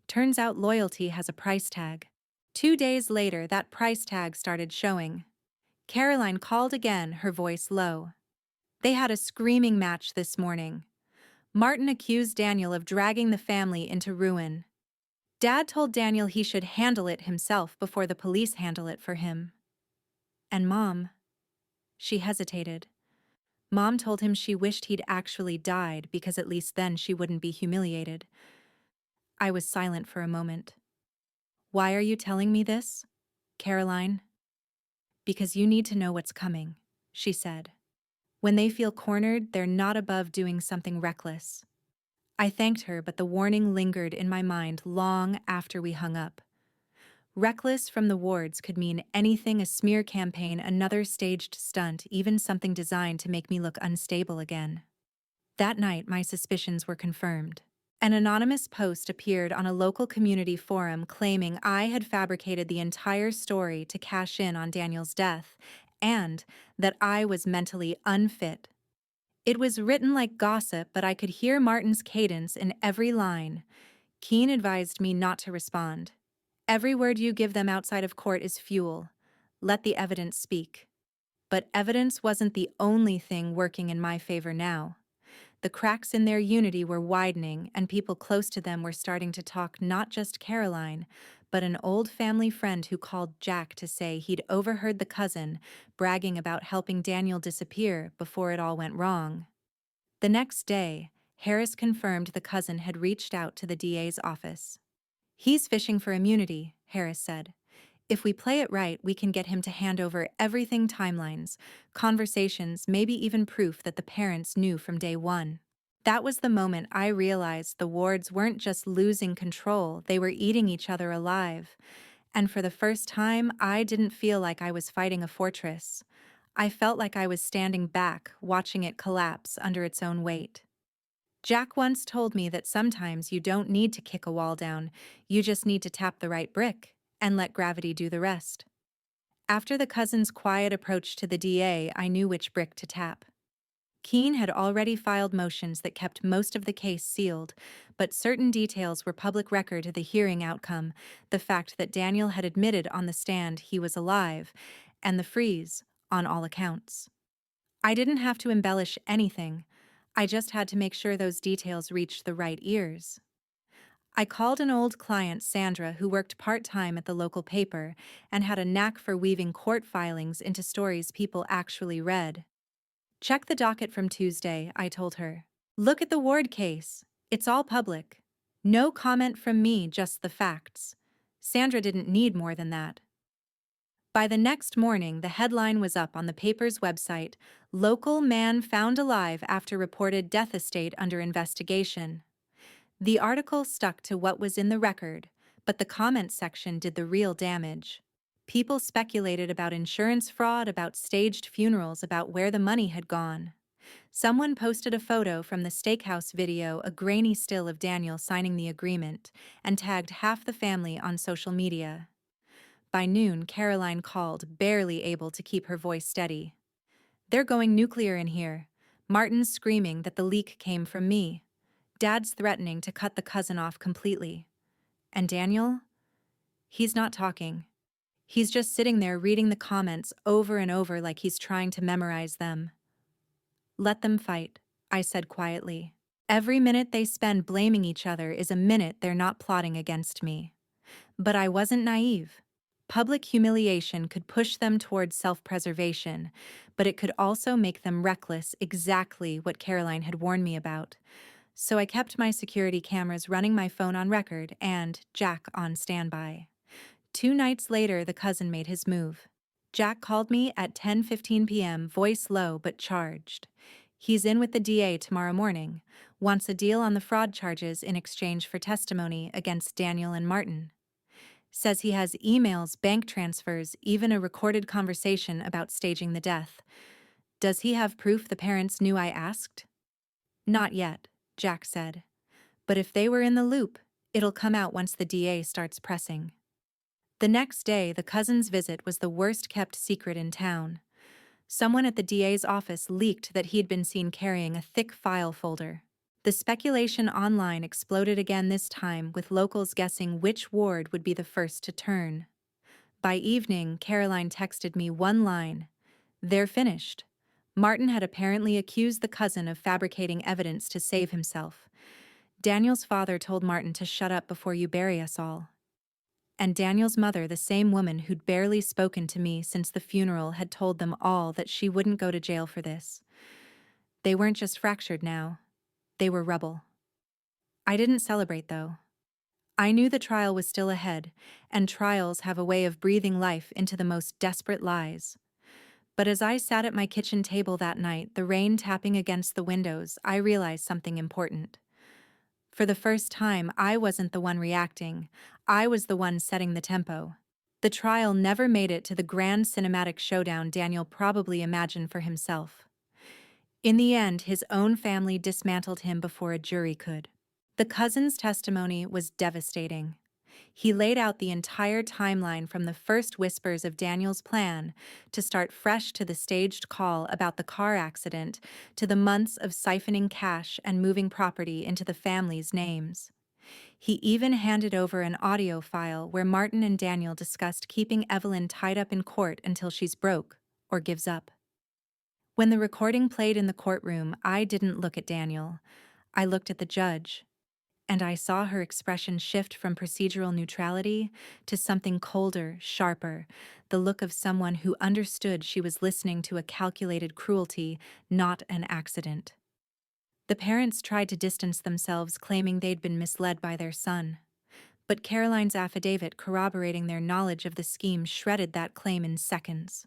Turns out loyalty has a price tag. 2 days later, that price tag started showing. Caroline called again, her voice low. They had a screaming match this morning. Martin accused Daniel of dragging the family into ruin. Dad told Daniel he should handle it himself before the police handle it for him. And Mom, she hesitated. Mom told him she wished he'd actually died because at least then she wouldn't be humiliated. I was silent for a moment. "Why are you telling me this, Caroline?" "Because you need to know what's coming," she said. "When they feel cornered, they're not above doing something reckless." I thanked her, but the warning lingered in my mind long after we hung up. Reckless from the wards could mean anything: a smear campaign, another staged stunt, even something designed to make me look unstable again. That night, my suspicions were confirmed. An anonymous post appeared on a local community forum claiming I had fabricated the entire story to cash in on Daniel's death, and that I was mentally unfit. It was written like gossip, but I could hear Martin's cadence in every line. Keene advised me not to respond. "Every word you give them outside of court is fuel. Let the evidence speak." But evidence wasn't the only thing working in my favor now. The cracks in their unity were widening, and people close to them were starting to talk not just Caroline, but an old family friend who called Jack to say he'd overheard the cousin bragging about helping Daniel disappear before it all went wrong. The next day, Harris confirmed the cousin had reached out to the DA's office. "He's fishing for immunity," Harris said. "If we play it right, we can get him to hand over everything: timelines, conversations, maybe even proof that the parents knew from day one." That was the moment I realized the wards weren't just losing control, they were eating each other alive. And for the first time, I didn't feel like I was fighting a fortress. I felt like I was standing back, watching it collapse under its own weight. Jack once told me that sometimes you don't need to kick a wall down, you just need to tap the right brick and let gravity do the rest. After the cousin's quiet approach to the DA, I knew which brick to tap. Keene had already filed motions that kept most of the case sealed, but certain details were public record of the hearing outcome: the fact that Daniel had admitted on the stand he was alive, and the freeze, on all accounts. I didn't have to embellish anything. I just had to make sure those details reached the right ears. I called an old client, Sandra, who worked part-time at the local paper and had a knack for weaving court filings into stories people actually read. "Check the docket from Tuesday," I told her. "Look at the Ward case. It's all public. No comment from me, just the facts." Sandra didn't need more than that. By the next morning, the headline was up on the paper's website: "Local man found alive after reported death estate under investigation." The article stuck to what was in the record, but the comment section did the real damage. People speculated about insurance fraud, about staged funerals, about where the money had gone. Someone posted a photo from the steakhouse video, a grainy still of Daniel signing the agreement, and tagged half the family on social media. By noon, Caroline called, barely able to keep her voice steady. "They're going nuclear in here." Martin's screaming that the leak came from me. Dad's threatening to cut the cousin off completely. And Daniel? He's not talking. He's just sitting there reading the comments over and over like he's trying to memorize them. "Let them fight," I said quietly. "Every minute they spend blaming each other is a minute they're not plotting against me." But I wasn't naive. Public humiliation could push them towards self-preservation, but it could also make them reckless, exactly what Caroline had warned me about. So I kept my security cameras running, my phone on record, and Jack on standby. 2 nights later, the cousin made his move. Jack called me at 10:15 p.m., voice low but charged. He's in with the DA tomorrow morning, wants a deal on the fraud charges in exchange for testimony against Daniel and Martin. Says he has emails, bank transfers, even a recorded conversation about staging the death. Does he have proof the parents knew I asked? Not yet, Jack said. But if they were in the loop, it'll come out once the DA starts pressing. The next day, the cousin's visit was the worst-kept secret in town. Someone at the DA's office leaked that he'd been seen carrying a thick file folder. The speculation online exploded again, this time with locals guessing which ward would be the first to turn. By evening, Caroline texted me one line: "They're finished." Martin had apparently accused the cousin of fabricating evidence to save himself. Daniel's father told Martin to shut up before you bury us all. And Daniel's mother, the same woman who'd barely spoken to me since the funeral, had told them all that she wouldn't go to jail for this. They weren't just fractured now. They were rubble. I didn't celebrate, though. I knew the trial was still ahead, and trials have a way of breathing life into the most desperate lies. But as I sat at my kitchen table that night, the rain tapping against the windows, I realized something important. For the first time, I wasn't the one reacting. I was the one setting the tempo. The trial never made it to the grand cinematic showdown Daniel probably imagined for himself. In the end, his own family dismantled him before a jury could. The cousin's testimony was devastating. He laid out the entire timeline from the first whispers of Daniel's plan to start fresh to the staged call about the car accident to the months of siphoning cash and moving property into the family's names. He even handed over an audio file where Martin and Daniel discussed keeping Evelyn tied up in court until she's broke or gives up. When the recording played in the courtroom, I didn't look at Daniel. I looked at the judge. And I saw her expression shift from procedural neutrality to something colder, sharper, the look of someone who understood she was listening to a calculated cruelty, not an accident. The parents tried to distance themselves, claiming they'd been misled by their son. But Caroline's affidavit corroborating their knowledge of the scheme shredded that claim in seconds.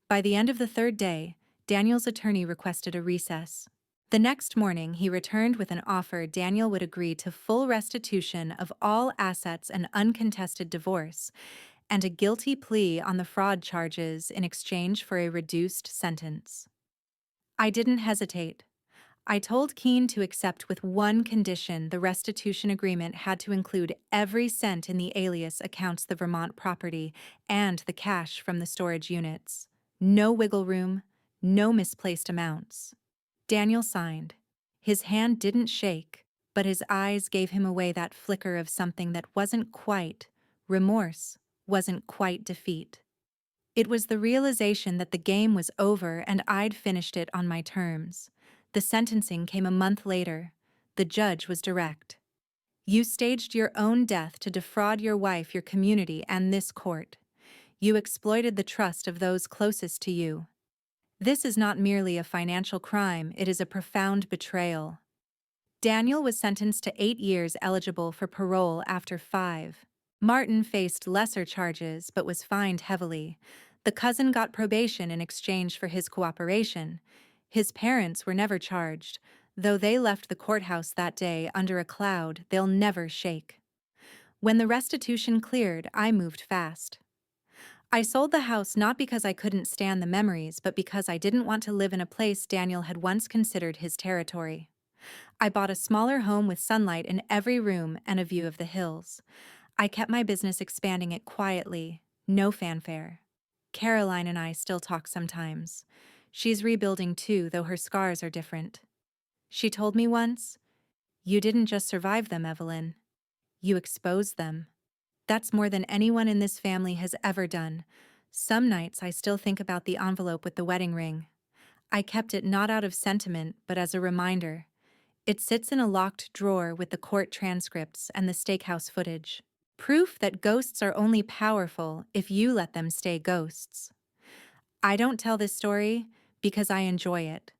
By the end of the third day, Daniel's attorney requested a recess. The next morning, he returned with an offer Daniel would agree to full restitution of all assets and uncontested divorce, and a guilty plea on the fraud charges in exchange for a reduced sentence. I didn't hesitate. I told Keene to accept with one condition: the restitution agreement had to include every cent in the alias accounts, the Vermont property, and the cash from the storage units. No wiggle room, no misplaced amounts. Daniel signed. His hand didn't shake, but his eyes gave him away that flicker of something that wasn't quite remorse, wasn't quite defeat. It was the realization that the game was over and I'd finished it on my terms. The sentencing came a month later. The judge was direct. You staged your own death to defraud your wife, your community, and this court. You exploited the trust of those closest to you. This is not merely a financial crime, it is a profound betrayal. Daniel was sentenced to 8 years, eligible for parole after 5. Martin faced lesser charges but was fined heavily. The cousin got probation in exchange for his cooperation. His parents were never charged, though they left the courthouse that day under a cloud they'll never shake. When the restitution cleared, I moved fast. I sold the house not because I couldn't stand the memories, but because I didn't want to live in a place Daniel had once considered his territory. I bought a smaller home with sunlight in every room and a view of the hills. I kept my business, expanding it quietly, no fanfare. Caroline and I still talk sometimes. She's rebuilding too, though her scars are different. She told me once, "You didn't just survive them, Evelyn. You exposed them." That's more than anyone in this family has ever done. Some nights I still think about the envelope with the wedding ring. I kept it not out of sentiment, but as a reminder. It sits in a locked drawer with the court transcripts and the steakhouse footage. Proof that ghosts are only powerful if you let them stay ghosts. I don't tell this story because I enjoy it.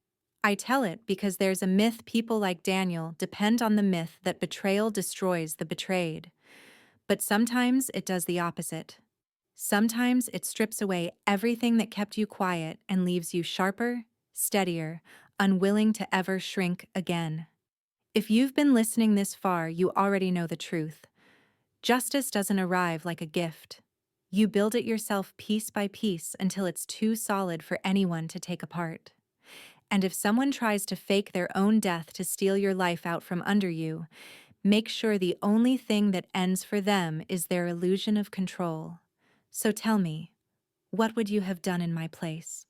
I tell it because there's a myth people like Daniel depend on the myth that betrayal destroys the betrayed. But sometimes it does the opposite. Sometimes it strips away everything that kept you quiet and leaves you sharper, steadier, unwilling to ever shrink again. If you've been listening this far, you already know the truth. Justice doesn't arrive like a gift. You build it yourself piece by piece until it's too solid for anyone to take apart. And if someone tries to fake their own death to steal your life out from under you, make sure the only thing that ends for them is their illusion of control. So tell me, what would you have done in my place?